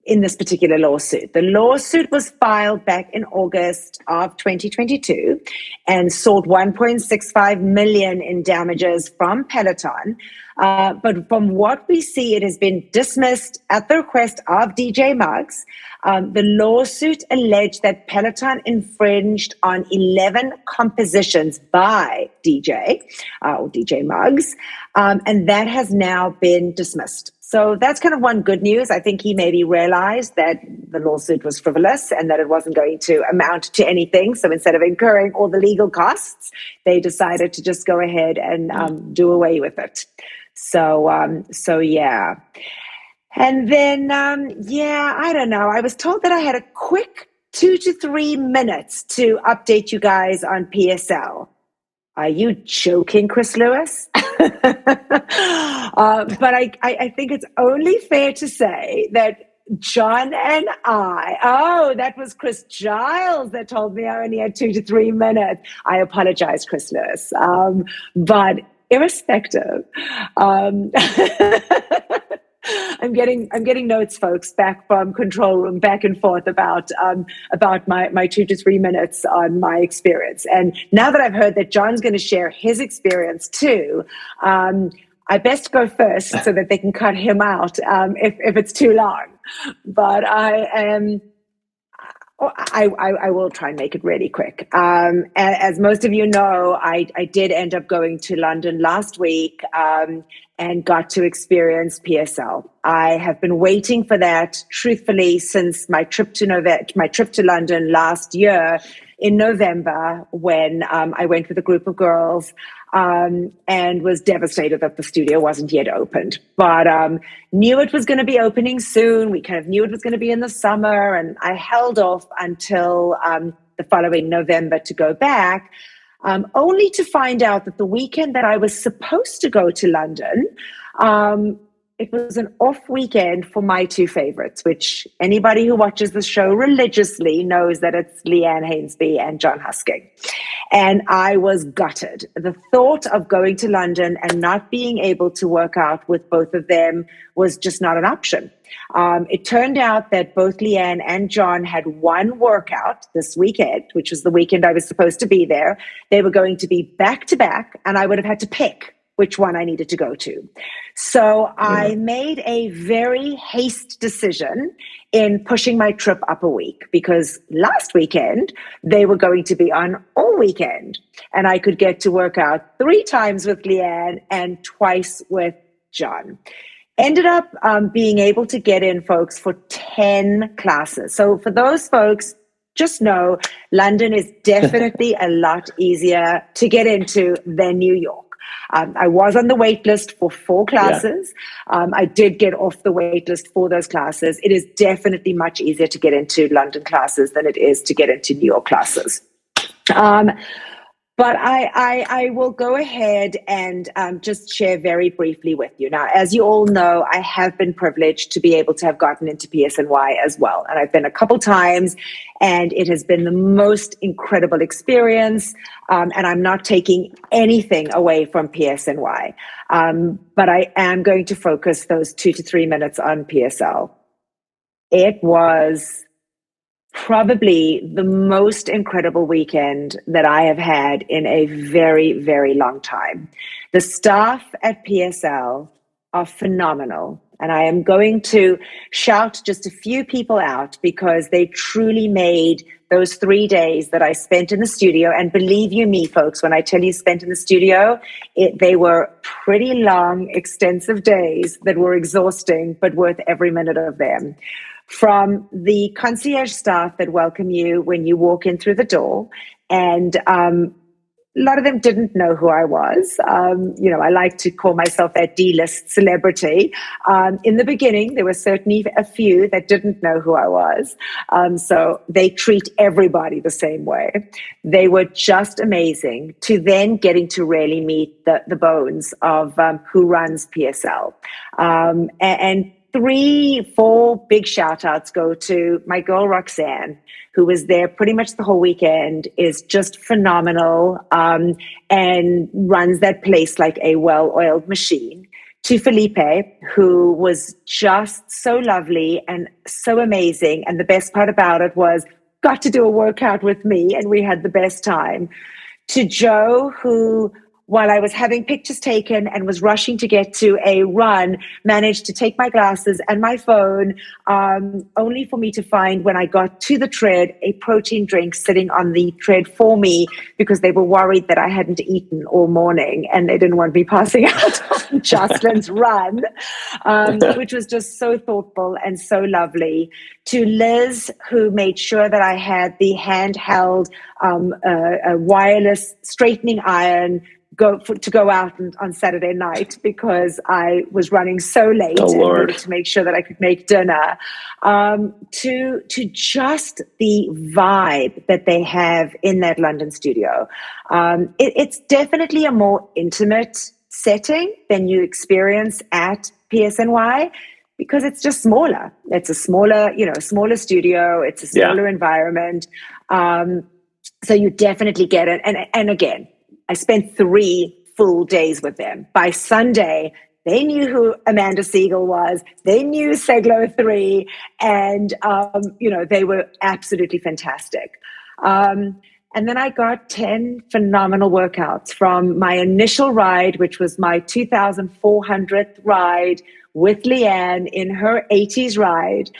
in this particular lawsuit. The lawsuit was filed back in August of 2022 and sought $1.65 million in damages from Peloton. But from what we see, it has been dismissed at the request of DJ Muggs. The lawsuit alleged that Peloton infringed on 11 compositions by DJ or DJ Muggs, and that has now been dismissed. So that's kind of one good news. I think he maybe realized that the lawsuit was frivolous and that it wasn't going to amount to anything. So instead of incurring all the legal costs, they decided to just go ahead and do away with it. So yeah. And then, I don't know. I was told that I had a quick 2 to 3 minutes to update you guys on PSL. Are you joking, Chris Lewis? But I think it's only fair to say that John and that was Chris Giles that told me I only had 2 to 3 minutes. I apologize, Chris Lewis. But irrespective, I'm getting notes, folks, back from control room, back and forth about my 2 to 3 minutes on my experience. And now that I've heard that John's going to share his experience too, I best go first so that they can cut him out if it's too long. But I will try and make it really quick. As most of you know, I did end up going to London last week and got to experience PSL. I have been waiting for that, truthfully, since my trip to London last year in November, when I went with a group of girls and was devastated that the studio wasn't yet opened. But knew it was going to be opening soon. We kind of knew it was going to be in the summer, and I held off until the following November to go back, only to find out that the weekend that I was supposed to go to London, it was an off weekend for my two favorites, which anybody who watches the show religiously knows that it's Leanne Hainsby and John Husking. And I was gutted. The thought of going to London and not being able to work out with both of them was just not an option. It turned out that both Leanne and John had one workout this weekend, which was the weekend I was supposed to be there. They were going to be back to back, and I would have had to pick which one I needed to go to. So I made a very hasty decision in pushing my trip up a week, because last weekend they were going to be on all weekend, and I could get to work out 3 times with Leanne and twice with John. Ended up being able to get in, folks, for 10 classes. So for those folks, just know London is definitely a lot easier to get into than New York. I was on the wait list for 4 classes. Yeah. I did get off the wait list for those classes. It is definitely much easier to get into London classes than it is to get into New York classes. But I will go ahead and just share very briefly with you. Now, as you all know, I have been privileged to be able to have gotten into PSNY as well. And I've been a couple times, and it has been the most incredible experience. And I'm not taking anything away from PSNY. But I am going to focus those 2 to 3 minutes on PSL. It was probably the most incredible weekend that I have had in a very, very long time. The staff at PSL are phenomenal. And I am going to shout just a few people out because they truly made those 3 days that I spent in the studio. And believe you me, folks, when I tell you spent in the studio, they were pretty long, extensive days that were exhausting, but worth every minute of them. From the concierge staff that welcome you when you walk in through the door, and a lot of them didn't know who I was. I like to call myself that D-list celebrity. In the beginning, there were certainly a few that didn't know who I was. So they treat everybody the same way. They were just amazing, to then getting to really meet the bones of who runs PSL. And 3-4 big shout outs go to my girl Roxanne, who was there pretty much the whole weekend, is just phenomenal, and runs that place like a well-oiled machine. To Felipe, who was just so lovely and so amazing. And the best part about it was got to do a workout with me, and we had the best time. To Joe, who, while I was having pictures taken and was rushing to get to a run, managed to take my glasses and my phone, only for me to find, when I got to the tread, a protein drink sitting on the tread for me, because they were worried that I hadn't eaten all morning and they didn't want me passing out on Jocelyn's run, which was just so thoughtful and so lovely. To Liz, who made sure that I had the handheld a wireless straightening iron to go out on Saturday night, because I was running so late in order to make sure that I could make dinner. To just the vibe that they have in that London studio. It's definitely a more intimate setting than you experience at PSNY, because it's just smaller. It's a smaller studio. It's a smaller environment. So you definitely get it. And again, I spent 3 full days with them. By Sunday, they knew who Amanda Siegel was. They knew Seglo 3, and they were absolutely fantastic. And then I got 10 phenomenal workouts from my initial ride, which was my 2,400th ride with Leanne in her 80s ride,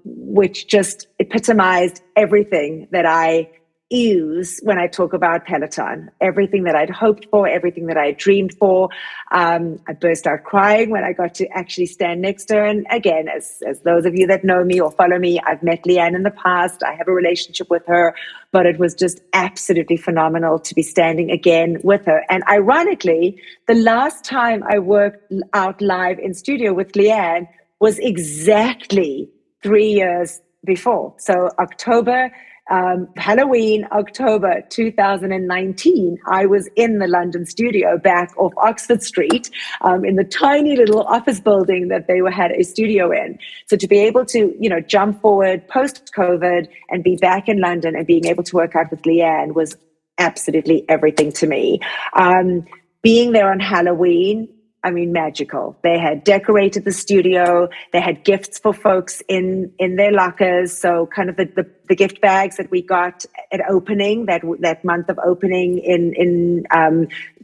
which just epitomized everything that I use when I talk about Peloton. Everything that I'd hoped for, everything that I dreamed for. I burst out crying when I got to actually stand next to her. And again, as those of you that know me or follow me, I've met Leanne in the past. I have a relationship with her, but it was just absolutely phenomenal to be standing again with her. And ironically, the last time I worked out live in studio with Leanne was exactly 3 years before. So Halloween, October 2019, I was in the London studio back off Oxford Street, in the tiny little office building that they had a studio in. So to be able to, jump forward post-COVID and be back in London and being able to work out with Leanne was absolutely everything to me. Being there on Halloween, magical. They had decorated the studio. They had gifts for folks in their lockers. So kind of the gift bags that we got at opening, that month of opening in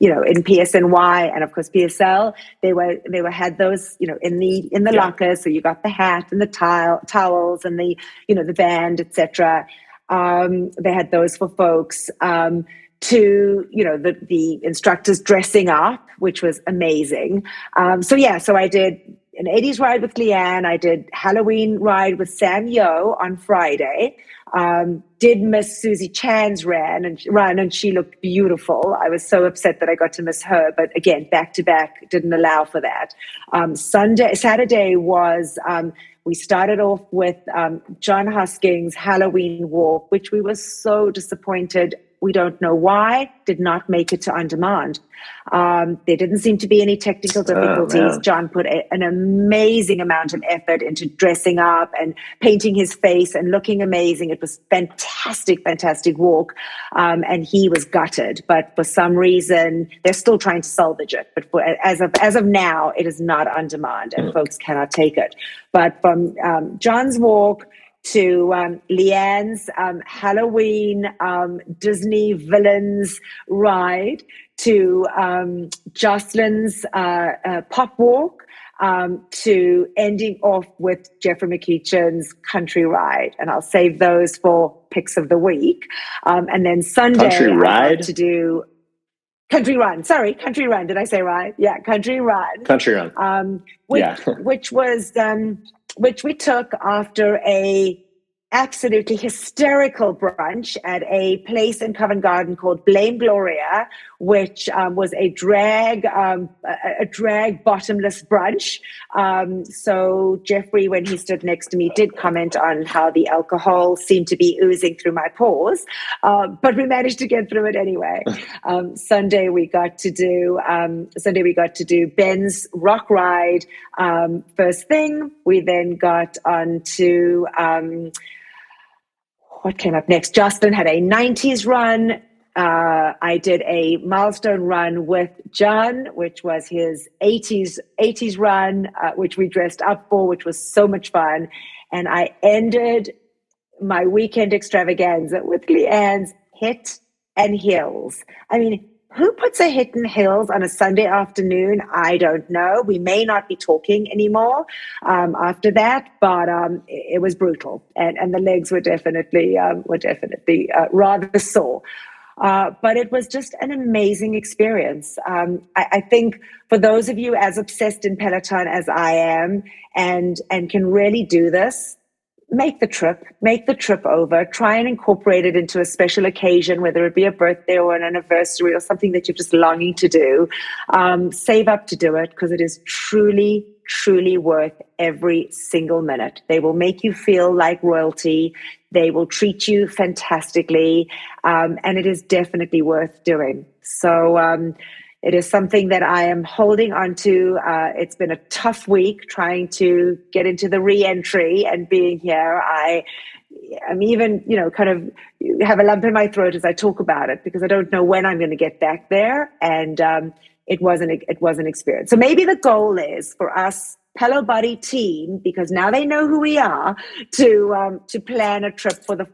PSNY and of course PSL, they had those, in the lockers. So you got the hat and the towels and the band, etc. They had those for folks. To the instructors dressing up, which was amazing. So I did an 80s ride with Leanne. I did Halloween ride with Sam Yo on Friday. Did miss Susie Chan's run, and she looked beautiful. I was so upset that I got to miss her, but again, back to back didn't allow for that. Saturday was. We started off with John Husking's Halloween walk, which we were so disappointed. We don't know why, did not make it to On Demand. There didn't seem to be any technical difficulties. John put an amazing amount of effort into dressing up and painting his face and looking amazing. It was fantastic, fantastic walk. And he was gutted. But for some reason, they're still trying to salvage it. But as of now, it is not On Demand and folks cannot take it. But from John's walk to Leanne's Halloween Disney villains ride, to Jocelyn's pop walk, to ending off with Jeffrey McEachin's country ride. And I'll save those for picks of the week. And then Sunday, Country I ride? got to do Country Run. Sorry, Country Run. Did I say right? Yeah, Country Run. Country Run. Which was which we took after a absolutely hysterical brunch at a place in Covent Garden called Blame Gloria, which was a drag bottomless brunch. So Jeffrey, when he stood next to me, did comment on how the alcohol seemed to be oozing through my pores, but we managed to get through it anyway. Sunday we got to do Ben's rock ride first thing. We then got on to what came up next? Justin had a 90s run. I did a milestone run with John, which was his 80s run, which we dressed up for, which was so much fun. And I ended my weekend extravaganza with Leanne's Hit and Hills. I mean, who puts a Hit and Hills on a Sunday afternoon? I don't know. We may not be talking anymore after that, but it was brutal, and the legs were definitely rather sore. But it was just an amazing experience. I think for those of you as obsessed in Peloton as I am, and can really do this, make the trip over, try and incorporate it into a special occasion, whether it be a birthday or an anniversary or something that you're just longing to do. Save up to do it, because it is truly, truly worth every single minute. They will make you feel like royalty. They will treat you fantastically. And it is definitely worth doing. So, it is something that I am holding on to. It's been a tough week trying to get into the re-entry and being here. I'm even, kind of have a lump in my throat as I talk about it, because I don't know when I'm going to get back there. And it was an experience. So maybe the goal is for us, Pelo Buddy team, because now they know who we are, to plan a trip for the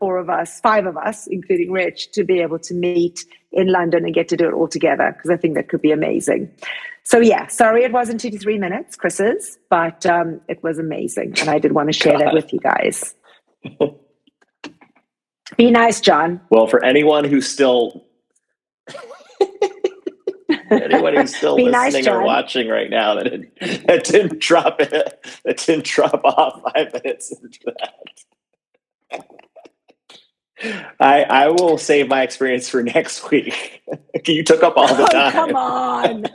five of us, including Rich, to be able to meet in London and get to do it all together, because I think that could be amazing. So yeah, sorry it wasn't 2 to 3 minutes, Chris's, but it was amazing, and I did want to share that with you guys. Be nice, John. Well, for anyone who's still listening nice, or watching right now that didn't drop off 5 minutes into that, I will save my experience for next week. You took up all the time. Come on.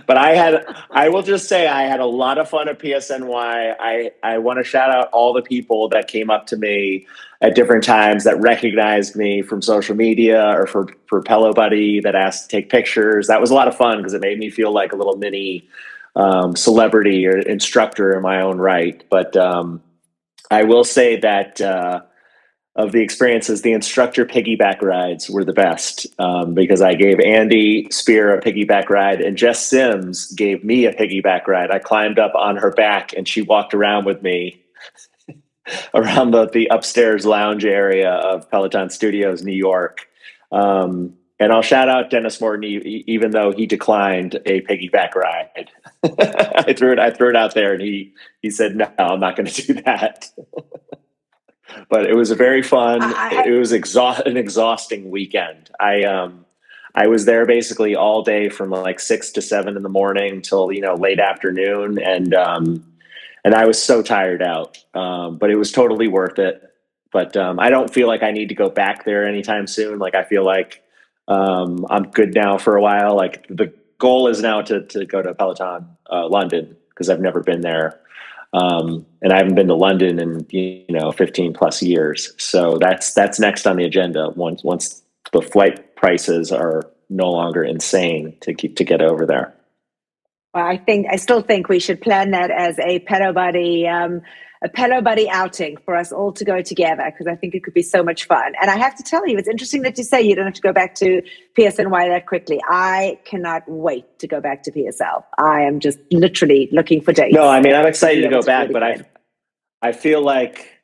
But I will just say I had a lot of fun at PSNY. I want to shout out all the people that came up to me at different times that recognized me from social media or for Pelo Buddy, that asked to take pictures. That was a lot of fun because it made me feel like a little mini celebrity or instructor in my own right. But I will say that of the experiences, the instructor piggyback rides were the best because I gave Andy Spear a piggyback ride and Jess Sims gave me a piggyback ride. I climbed up on her back and she walked around with me around the upstairs lounge area of Peloton Studios, New York. And I'll shout out Dennis Morton, even though he declined a piggyback ride. I threw it out there and he said, no, I'm not going to do that. But it was a very fun. It was an exhausting weekend. I was there basically all day from like 6 to 7 in the morning till late afternoon, and I was so tired out. But it was totally worth it. But I don't feel like I need to go back there anytime soon. Like I feel like I'm good now for a while. Like the goal is now to go to Peloton London because I've never been there. And I haven't been to London in 15 plus years. So that's next on the agenda once the flight prices are no longer insane to get over there. Well, I still think we should plan that as a Pelo Buddy outing for us all to go together, because I think it could be so much fun. And I have to tell you, it's interesting that you say you don't have to go back to PSNY that quickly. I cannot wait to go back to PSL. I am just literally looking for dates. No, I mean, I'm excited to go back, but I feel like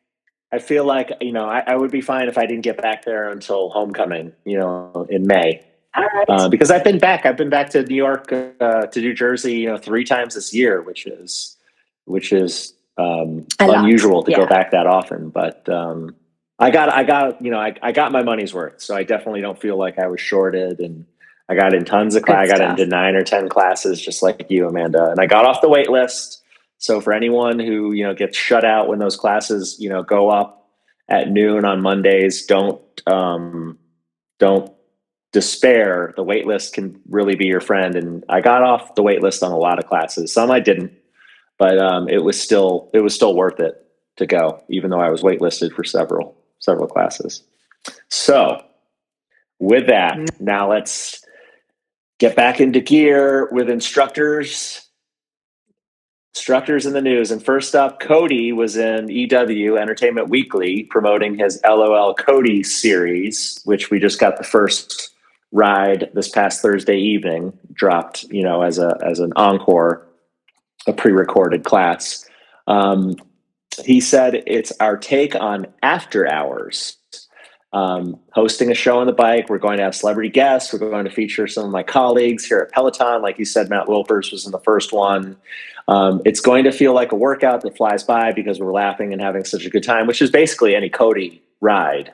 I feel like, I would be fine if I didn't get back there until homecoming, in May. All right. Because I've been back to New York, to New Jersey, 3 times this year, which is unusual to go back that often. But I got my money's worth. So I definitely don't feel like I was shorted, and I got in tons of classes. I got into 9 or 10 classes, just like you, Amanda, and I got off the wait list. So for anyone who, gets shut out when those classes, go up at noon on Mondays, don't despair. The wait list can really be your friend. And I got off the wait list on a lot of classes. Some I didn't, but it was still worth it to go, even though I was waitlisted for several classes. So with that, now let's get back into gear with instructors in the news. And first up, Cody was in EW, Entertainment Weekly, promoting his LOL Cody series, which we just got the first ride this past Thursday evening, dropped, as an encore, a pre-recorded class. He said it's our take on After Hours. Hosting a show on the bike. We're going to have celebrity guests. We're going to feature some of my colleagues here at Peloton. Like you said, Matt Wilpers was in the first one. It's going to feel like a workout that flies by because we're laughing and having such a good time, which is basically any Cody ride.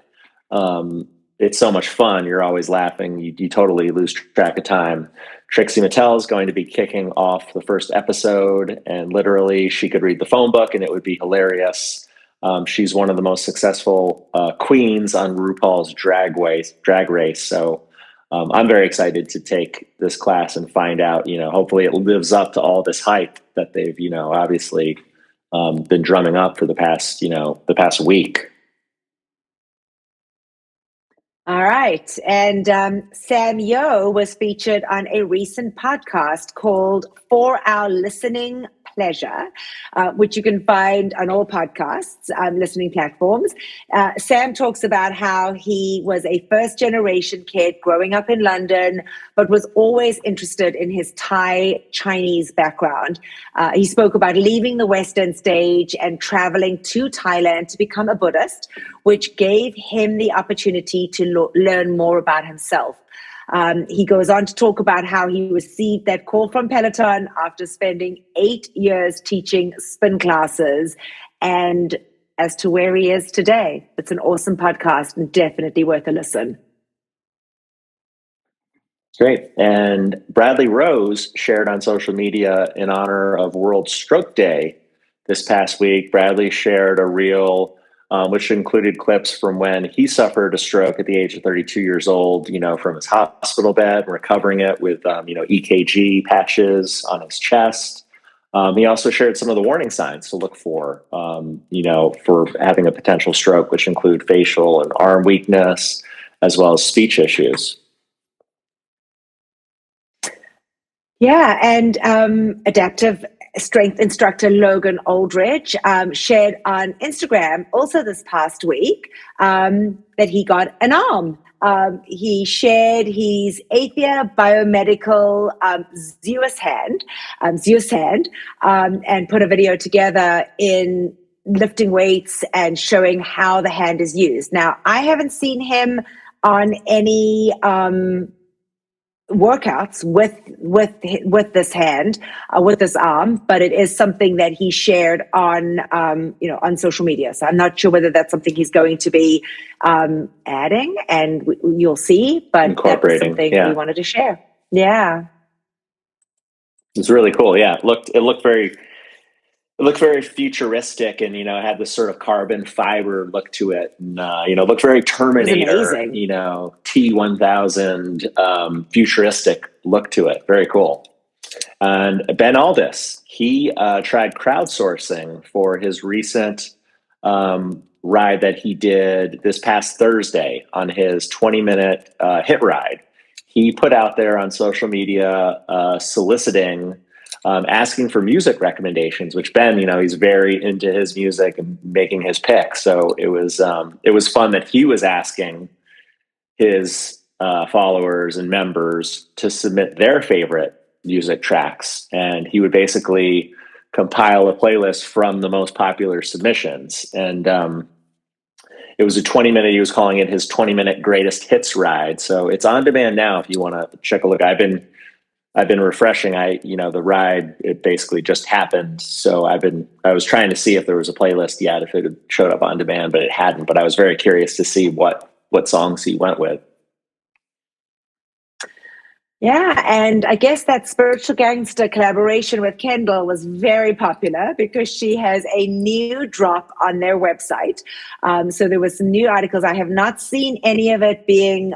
It's so much fun. You're always laughing. You totally lose track of time. Trixie Mattel is going to be kicking off the first episode, and literally she could read the phone book and it would be hilarious. She's one of the most successful queens on RuPaul's Drag Race. So I'm very excited to take this class and find out, hopefully it lives up to all this hype that they've, obviously been drumming up for the past week. All right. And Sam Yo was featured on a recent podcast called For Our Listening Pleasure, which you can find on all podcasts, listening platforms. Sam talks about how he was a first-generation kid growing up in London, but was always interested in his Thai Chinese background. He spoke about leaving the Western stage and traveling to Thailand to become a Buddhist, which gave him the opportunity to learn more about himself. He goes on to talk about how he received that call from Peloton after spending 8 years teaching spin classes, and as to where he is today. It's an awesome podcast and definitely worth a listen. Great. And Bradley Rose shared on social media in honor of World Stroke Day this past week. Bradley shared a reel which included clips from when he suffered a stroke at the age of 32 years old, from his hospital bed, recovering it with, EKG patches on his chest. He also shared some of the warning signs to look for, for having a potential stroke, which include facial and arm weakness, as well as speech issues. Yeah, and adaptive strength instructor Logan Aldridge shared on Instagram also this past week that he got an arm. He shared his Athia Biomedical Zeus hand, and put a video together in lifting weights and showing how the hand is used. Now, I haven't seen him on any workouts with this hand, with this arm, but it is something that he shared on on social media. So I'm not sure whether that's something he's going to be adding, and you'll see. But that's something we wanted to share. Yeah, it's really cool. Yeah, it looked very futuristic, and it had this sort of carbon fiber look to it, and looked very Terminator, T-1000 futuristic look to it. Very cool. And Ben Aldis, he tried crowdsourcing for his recent ride that he did this past Thursday on his 20-minute hit ride. He put out there on social media soliciting. Asking for music recommendations, which Ben, he's very into his music and making his pick. So it was fun that he was asking his followers and members to submit their favorite music tracks, and he would basically compile a playlist from the most popular submissions. And it was a 20-minute, he was calling it his 20-minute greatest hits ride. So it's on demand now if you want to check a look. I've been refreshing. The ride, it basically just happened. So I was trying to see if there was a playlist yet, if it had showed up on demand, but it hadn't. But I was very curious to see what songs he went with. Yeah, and I guess that Spiritual Gangster collaboration with Kendall was very popular because she has a new drop on their website. So there was some new articles. I have not seen any of it being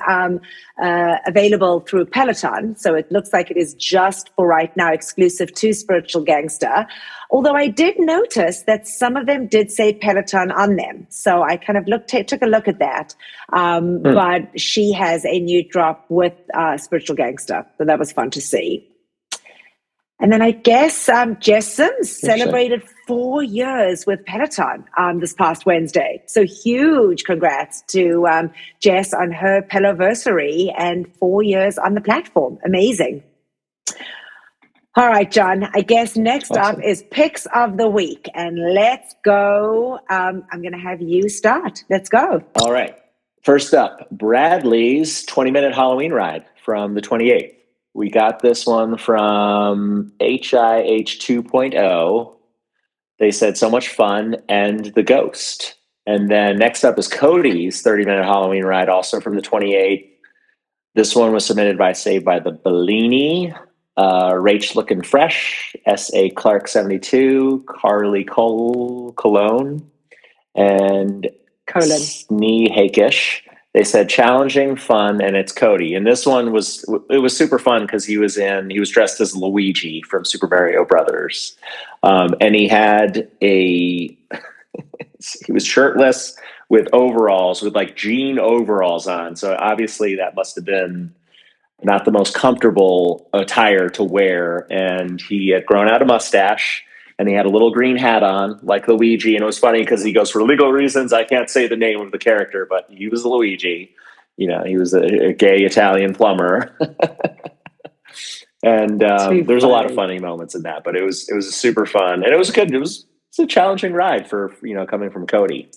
available through Peloton. So it looks like it is just for right now exclusive to Spiritual Gangster. Although I did notice that some of them did say Peloton on them. So I kind of took a look at that. But she has a new drop with Spiritual Gangster. So that was fun to see. And then I guess Jess Sims celebrated 4 years with Peloton this past Wednesday. So huge congrats to Jess on her Peloversary and 4 years on the platform. Amazing. All right, John, I guess next up is Picks of the Week. And let's go. I'm going to have you start. Let's go. All right. First up, Bradley's 20-minute Halloween ride from the 28th. We got this one from HIH 2.0. They said so much fun and the ghost. And then next up is Cody's 30-minute Halloween ride, also from the 28th. This one was submitted by Saved by the Bellini. Rach Looking Fresh, S.A. Clark 72, Carly Cologne, and Snee Hakish. They said challenging, fun, and it's Cody. And this one was super fun because he was dressed as Luigi from Super Mario Brothers. And he had he was shirtless with overalls, with like jean overalls on. So obviously that must have been not the most comfortable attire to wear. And he had grown out a mustache and he had a little green hat on like Luigi. And it was funny because he goes, for legal reasons, I can't say the name of the character, but he was Luigi. He was a gay Italian plumber. And there's a lot of funny moments in that, but it was super fun. And it was good. It's a challenging ride for, coming from Cody.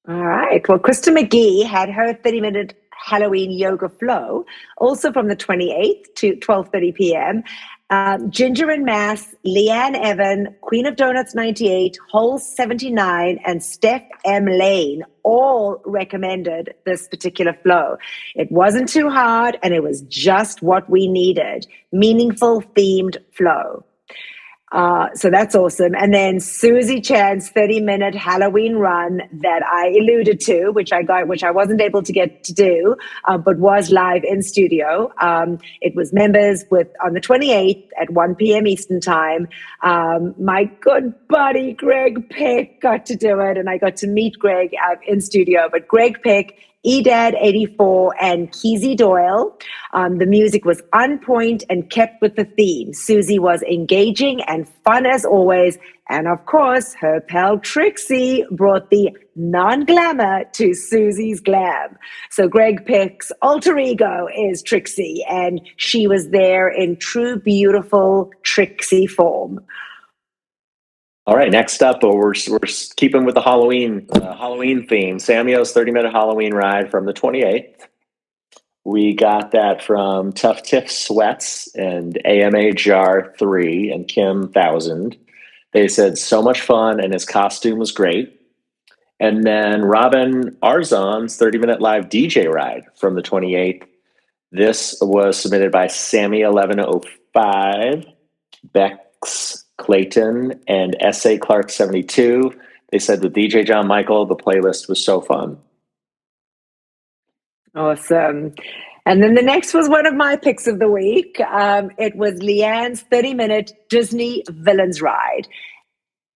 All right. Well, Krista McGee had her 30-minute Halloween yoga flow, also from the 28th to 12:30 p.m. Ginger and Mass, Leanne Evan, Queen of Donuts 98, Hole 79, and Steph M. Lane all recommended this particular flow. It wasn't too hard, and it was just what we needed. Meaningful themed flow. So that's awesome. And then Susie Chan's 30-minute Halloween run that I alluded to, which I wasn't able to get to do, but was live in studio. It was members on the 28th at 1 p.m. Eastern time. My good buddy, Greg Pick, got to do it, and I got to meet Greg in studio. But Greg Pick, Edad84, and Keezy Doyle. The music was on point and kept with the theme. Susie was engaging and fun as always. And of course, her pal Trixie brought the non-glamour to Susie's glam. So Greg Pick's alter ego is Trixie, and she was there in true, beautiful Trixie form. All right, next up, we're keeping with the Halloween theme. Samuel's 30-minute Halloween ride from the 28th. We got that from Tough Tiff Sweats and AMA Jar 3 and Kim 1000. They said so much fun and his costume was great. And then Robin Arzon's 30-minute live DJ ride from the 28th. This was submitted by Sammy1105, Becs Clayton, and S.A. Clark 72. They said with DJ John Michael, the playlist was so fun. Awesome. And then the next was one of my picks of the week. It was Leanne's 30-minute Disney Villains ride.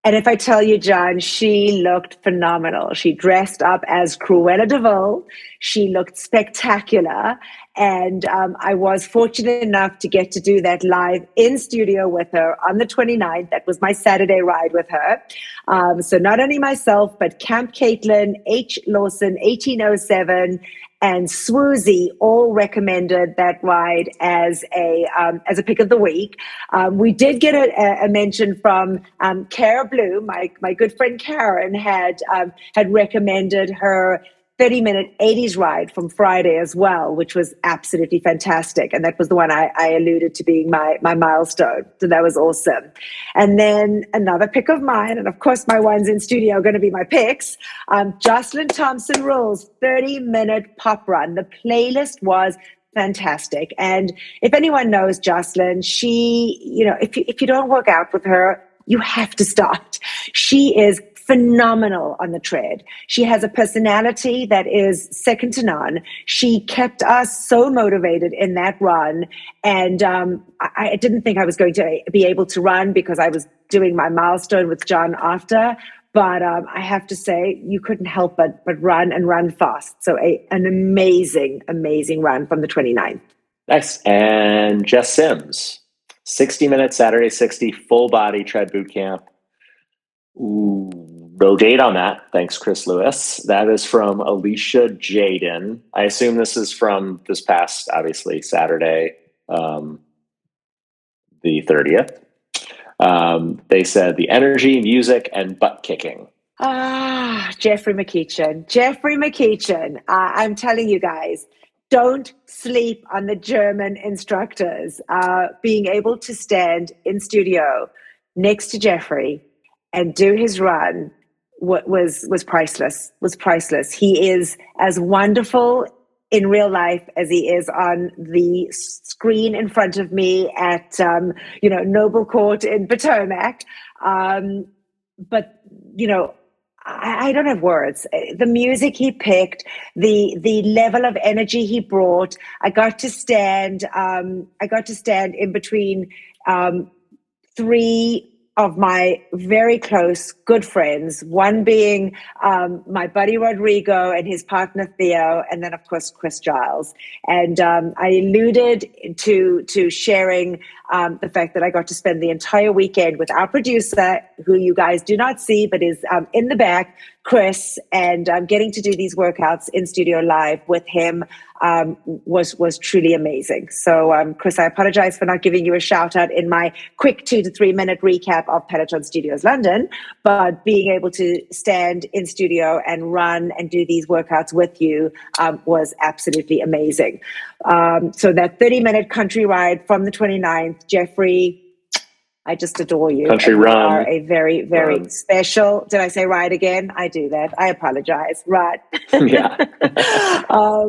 And if I tell you, John, she looked phenomenal. She dressed up as Cruella de Vil. She looked spectacular. And I was fortunate enough to get to do that live in studio with her on the 29th. That was my Saturday ride with her. So not only myself, but Camp Caitlin, H. Lawson, 1807, and Swoozy all recommended that ride as a pick of the week. We did get a mention from Cara Blue, my good friend Karen had recommended her 30-minute 80s ride from Friday as well, which was absolutely fantastic. And that was the one I alluded to being my milestone. So that was awesome. And then another pick of mine, and of course my ones in studio are going to be my picks, Jocelyn Thompson Rules 30-minute pop run. The playlist was fantastic. And if anyone knows Jocelyn, she, if you don't work out with her, you have to start. She is phenomenal on the tread. She has a personality that is second to none. She kept us so motivated in that run. And I didn't think I was going to be able to run because I was doing my milestone with John after. But I have to say, you couldn't help but run and run fast. So an amazing, amazing run from the 29th. Nice. And Jess Sims, 60-minute Saturday 60 full body tread boot camp. Ooh, no date on that. Thanks, Chris Lewis. That is from Alicia Jaden. I assume this is from this past, obviously, Saturday, the 30th. They said the energy, music, and butt kicking. Jeffrey McKeechan. I'm telling you guys, don't sleep on the German instructors. Being able to stand in studio next to Jeffrey and do his run was priceless. He is as wonderful in real life as he is on the screen in front of me at Noble Court in Potomac. But I don't have words. The music he picked, the level of energy he brought. I got to stand in between three of my very close good friends, one being my buddy Rodrigo and his partner Theo, and then of course Chris Giles. And I alluded to sharing the fact that I got to spend the entire weekend with our producer, who you guys do not see, but is in the back, Chris, and getting to do these workouts in studio live with him was truly amazing. So, Chris, I apologize for not giving you a shout out in my quick 2 to 3 minute recap of Peloton Studios London, but being able to stand in studio and run and do these workouts with you was absolutely amazing. So that 30-minute country ride from the 29th, Jeffrey, I just adore you. Country and run. You are a very, very special. Did I say ride again? I do that. I apologize. Right. Yeah. I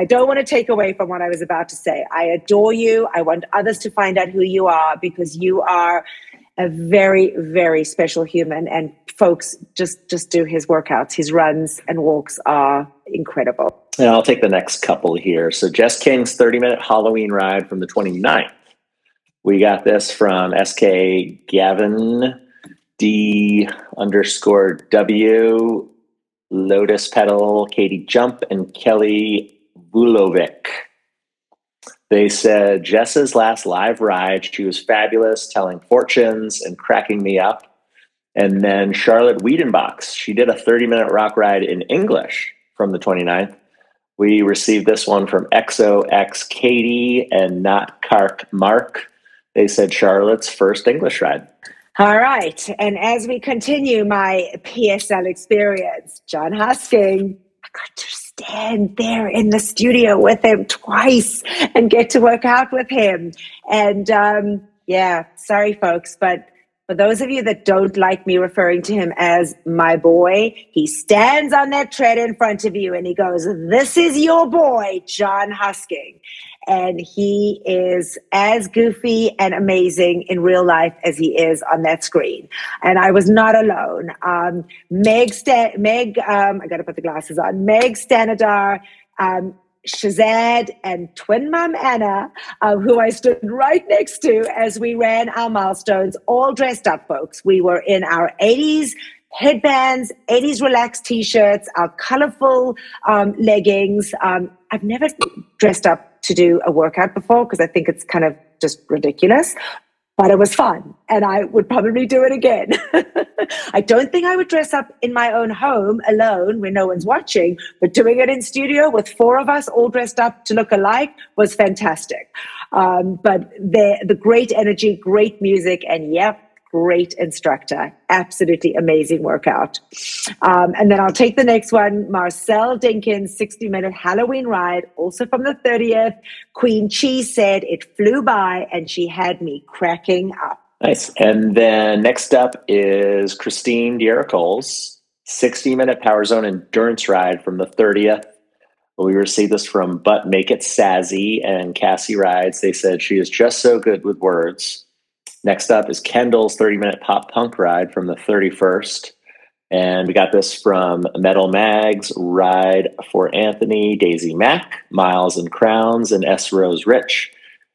don't want to take away from what I was about to say. I adore you. I want others to find out who you are, because you are a very, very special human. And folks, just do his workouts. His runs and walks are incredible. And I'll take the next couple here. So Jess King's 30-minute Halloween ride from the 29th. We got this from SK Gavin D_W, Lotus Pedal, Katie Jump, and Kelly Vulovic. They said Jess's last live ride, she was fabulous, telling fortunes and cracking me up. And then Charlotte Wiedenbach's, she did a 30-minute rock ride in English from the 29th. We received this one from XOX Katie and Not Kark Mark. They said Charlotte's first English ride. All right. And as we continue my PSL experience, John Husking, I got to stand there in the studio with him twice and get to work out with him. And sorry, folks, but for those of you that don't like me referring to him as my boy, he stands on that tread in front of you and he goes, "This is your boy, John Husking." And he is as goofy and amazing in real life as he is on that screen. And I was not alone. I got to put the glasses on. Meg Stanadar, Shazad, and twin mom Anna, who I stood right next to as we ran our milestones, all dressed up, folks. We were in our 80s headbands, 80s relaxed t-shirts, our colorful leggings. I've never dressed up to do a workout before because I think it's kind of just ridiculous. but it was fun, and I would probably do it again. I don't think I would dress up in my own home alone when no one's watching, but doing it in studio with 4 of us all dressed up to look alike was fantastic. But the great energy, great music, and great instructor. Absolutely amazing workout. And then I'll take the next one. Marcel Dinkins, 60-minute Halloween ride, also from the 30th. Queen Cheese said it flew by and she had me cracking up. Nice. And then next up is Christine Diericoles, 60-minute Power Zone endurance ride from the 30th. We received this from But Make It Sassy and Cassie Rides. They said she is just so good with words. Next up is Kendall's 30-minute pop punk ride from the 31st. And we got this from Metal Mag's Ride for Anthony, Daisy Mack, Miles and Crowns, and S. Rose Rich.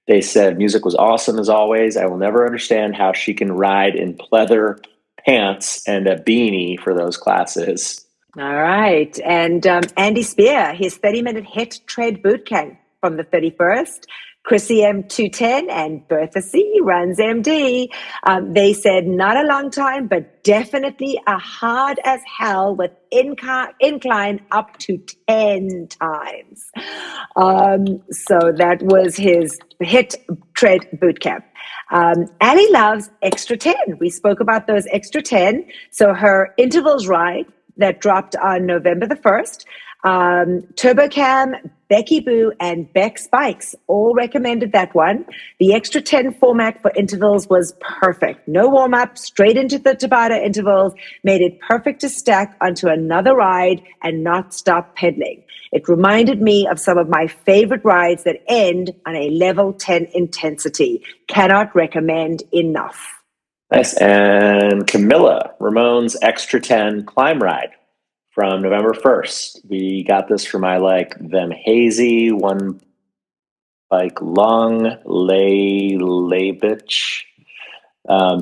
They said music was awesome as always. I will never understand how she can ride in pleather pants and a beanie for those classes. All right. And Andy Spear, his 30-minute HIIT tread bootcamp from the 31st. Chrissy M210 and Bertha C runs MD. They said not a long time, but definitely a hard as hell with incline up to 10 times. So that was his HIIT tread bootcamp. Allie loves Extra 10. We spoke about those Extra 10. So her intervals ride that dropped on November the 1st. TurboCam, Becky Boo, and Becs Bikes all recommended that one. The Extra 10 format for intervals was perfect. No warm-up, straight into the Tabata intervals, made it perfect to stack onto another ride and not stop pedaling. It reminded me of some of my favorite rides that end on a level 10 intensity. Cannot recommend enough. Nice. And Camilla, Ramon's Extra 10 climb ride from November 1st. We got this from I Like Them Hazy, One Bike Long, Lay Bitch.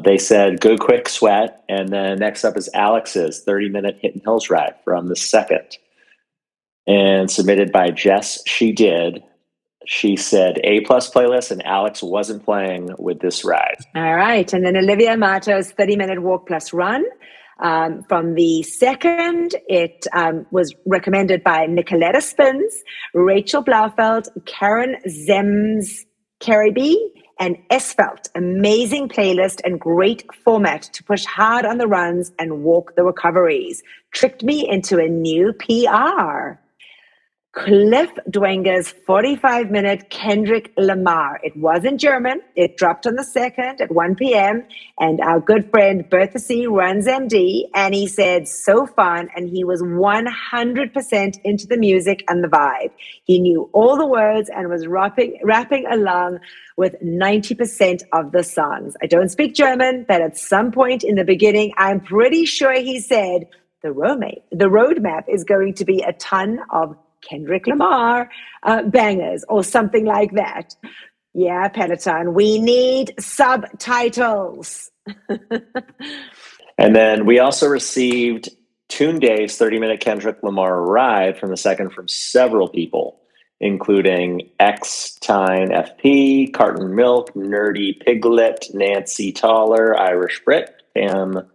They said go quick sweat. And then next up is Alex's 30-minute Hidden Hills ride from the 2nd. And submitted by Jess. She did. She said A+ playlist, and Alex wasn't playing with this ride. All right. And then Olivia Mato's 30-minute walk plus run. From the 2nd, it was recommended by Nicoletta Spins, Rachel Blaufeld, Karen Zems, Caribee, and Esfelt. Amazing playlist and great format to push hard on the runs and walk the recoveries. Tricked me into a new PR. Cliff Dwenger's 45-minute Kendrick Lamar. It wasn't German. It dropped on the 2nd at 1 p.m. And our good friend Bertha C runs MD. And he said, so fun. And he was 100% into the music and the vibe. He knew all the words and was rapping along with 90% of the songs. I don't speak German, but at some point in the beginning, I'm pretty sure he said, the roadmap is going to be a ton of Kendrick Lamar bangers or something like that. Yeah, Peloton, we need subtitles. And then we also received Toon Dave's 30-minute Kendrick Lamar ride from the 2nd from several people, including X-Tine FP, Carton Milk, Nerdy Piglet, Nancy Taller, Irish Brit, Pam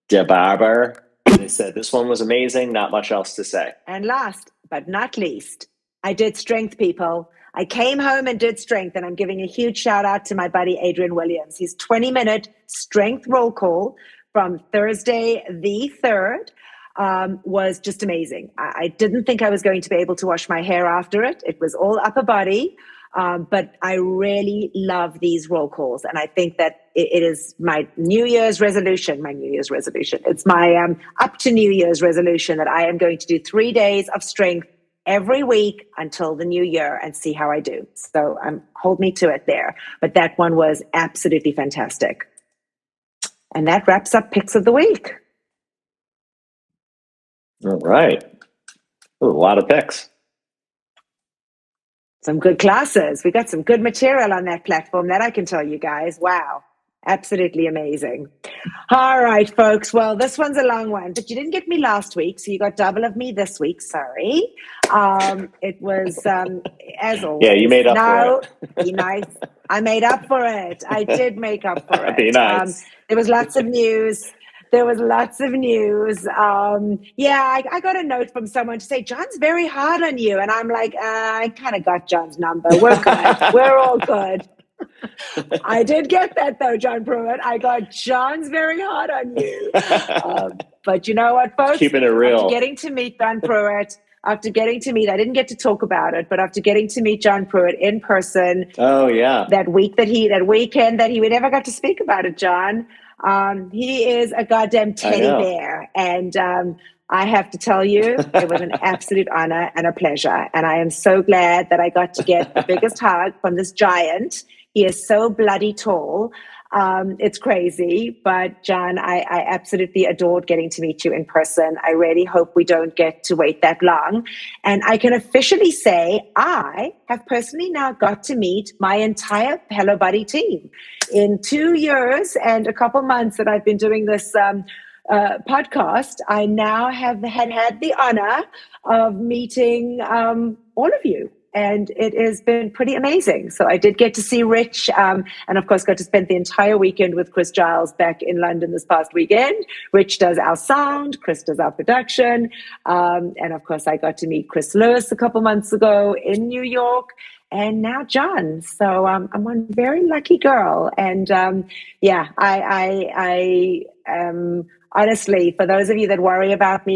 DeBarber. They said this one was amazing, not much else to say. And last but not least, I did strength, people. I came home and did strength, and I'm giving a huge shout out to my buddy Adrian Williams. His 20-minute strength roll call from Thursday the 3rd was just amazing. I didn't think I was going to be able to wash my hair after it. It was all upper body, but I really love these roll calls, and I think that it is my New Year's resolution. It's my up to New Year's resolution that I am going to do 3 days of strength every week until the new year and see how I do. So hold me to it there. But that one was absolutely fantastic. And that wraps up Picks of the Week. All right. A lot of picks. Some good classes. We got some good material on that platform, that I can tell you guys. Wow. Absolutely amazing. All right, folks. Well, this one's a long one, but you didn't get me last week, so you got double of me this week. Sorry. It was, as always. Yeah, you made up for it. Be nice. I made up for it. I did make up for it. Be nice. There was lots of news. I got a note from someone to say, John's very hard on you. And I'm like, I kind of got John's number. We're good. We're all good. I did get that though, John Pruitt. I got John's very hard on you. But you know what, folks? Keeping it real. After getting to meet John Pruitt, I didn't get to talk about it, but after getting to meet John Pruitt in person. Oh yeah. That weekend that we never got to speak about it, John. He is a goddamn teddy bear. And I have to tell you, it was an absolute honor and a pleasure. And I am so glad that I got to get the biggest hug from this giant. He is so bloody tall. It's crazy. But John, I absolutely adored getting to meet you in person. I really hope we don't get to wait that long. And I can officially say I have personally now got to meet my entire Pelo Buddy team. In 2 years and a couple months that I've been doing this podcast, I now have had the honor of meeting all of you. And it has been pretty amazing. So I did get to see Rich and, of course, got to spend the entire weekend with Chris Giles back in London this past weekend. Rich does our sound. Chris does our production. And, of course, I got to meet Chris Lewis a couple months ago in New York. And now John. So I'm one very lucky girl. And, I honestly, for those of you that worrying about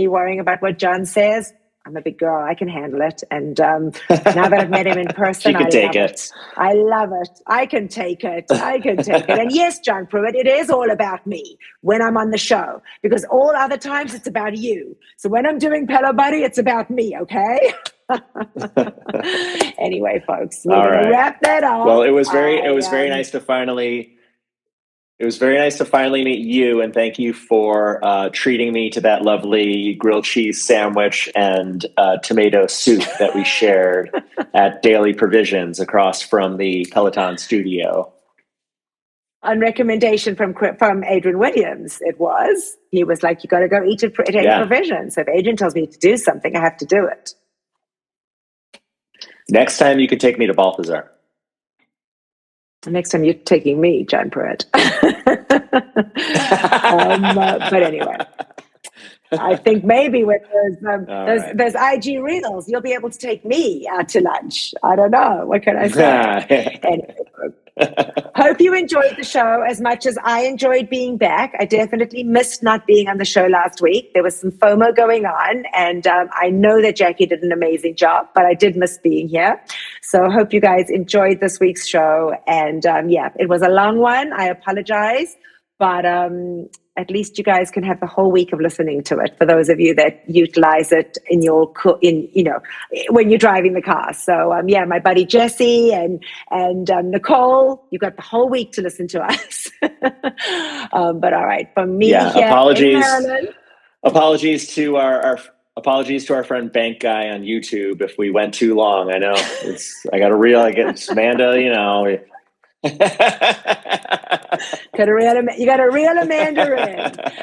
what John says, I'm a big girl. I can handle it. And now that I've met him in person, I love it. I love it. I can take it. And yes, John Pruitt, it is all about me when I'm on the show, because all other times it's about you. So when I'm doing Pelo Buddy, it's about me, okay? Anyway, folks, we're going to wrap that up. Well, it was very nice to finally... It was very nice to finally meet you, and thank you for treating me to that lovely grilled cheese sandwich and tomato soup that we shared at Daily Provisions across from the Peloton studio. On recommendation from Adrian Williams, he was like, you got to go eat at Daily Provisions. So if Adrian tells me to do something, I have to do it. Next time you can take me to Balthazar. Next time you're taking me, John Pruitt. But anyway, I think maybe with those IG reels, you'll be able to take me out to lunch. I don't know. What can I say? Anyway, hope you enjoyed the show as much as I enjoyed being back. I definitely missed not being on the show last week. There was some FOMO going on, and I know that Jackie did an amazing job, but I did miss being here. So I hope you guys enjoyed this week's show. And it was a long one. I apologize, but at least you guys can have the whole week of listening to it for those of you that utilize it when you're driving the car. So my buddy Jesse and Nicole, you got the whole week to listen to us. But all right, from me, apologies. In Maryland, apologies to our friend Bank Guy on YouTube if we went too long. I know I got Amanda, you got to reel Amanda in.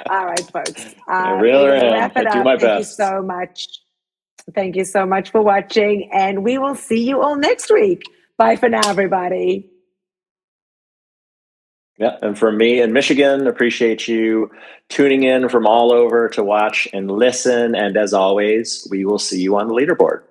All right, folks. Reel her in. Wrap it up. Do my best. Thank you so much. Thank you so much for watching, and we will see you all next week. Bye for now, everybody. Yeah, and from me in Michigan, appreciate you tuning in from all over to watch and listen. And as always, we will see you on the leaderboard.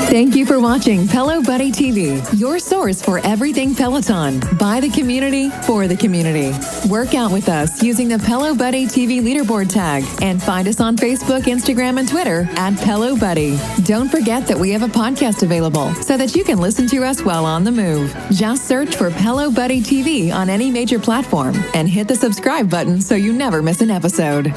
Thank you for watching Pelo Buddy TV, your source for everything Peloton, by the community, for the community. Work out with us using the Pelo Buddy TV leaderboard tag, and find us on Facebook, Instagram, and Twitter at Pelo Buddy. Don't forget that we have a podcast available so that you can listen to us while on the move. Just search for Pelo Buddy TV on any major platform and hit the subscribe button so you never miss an episode.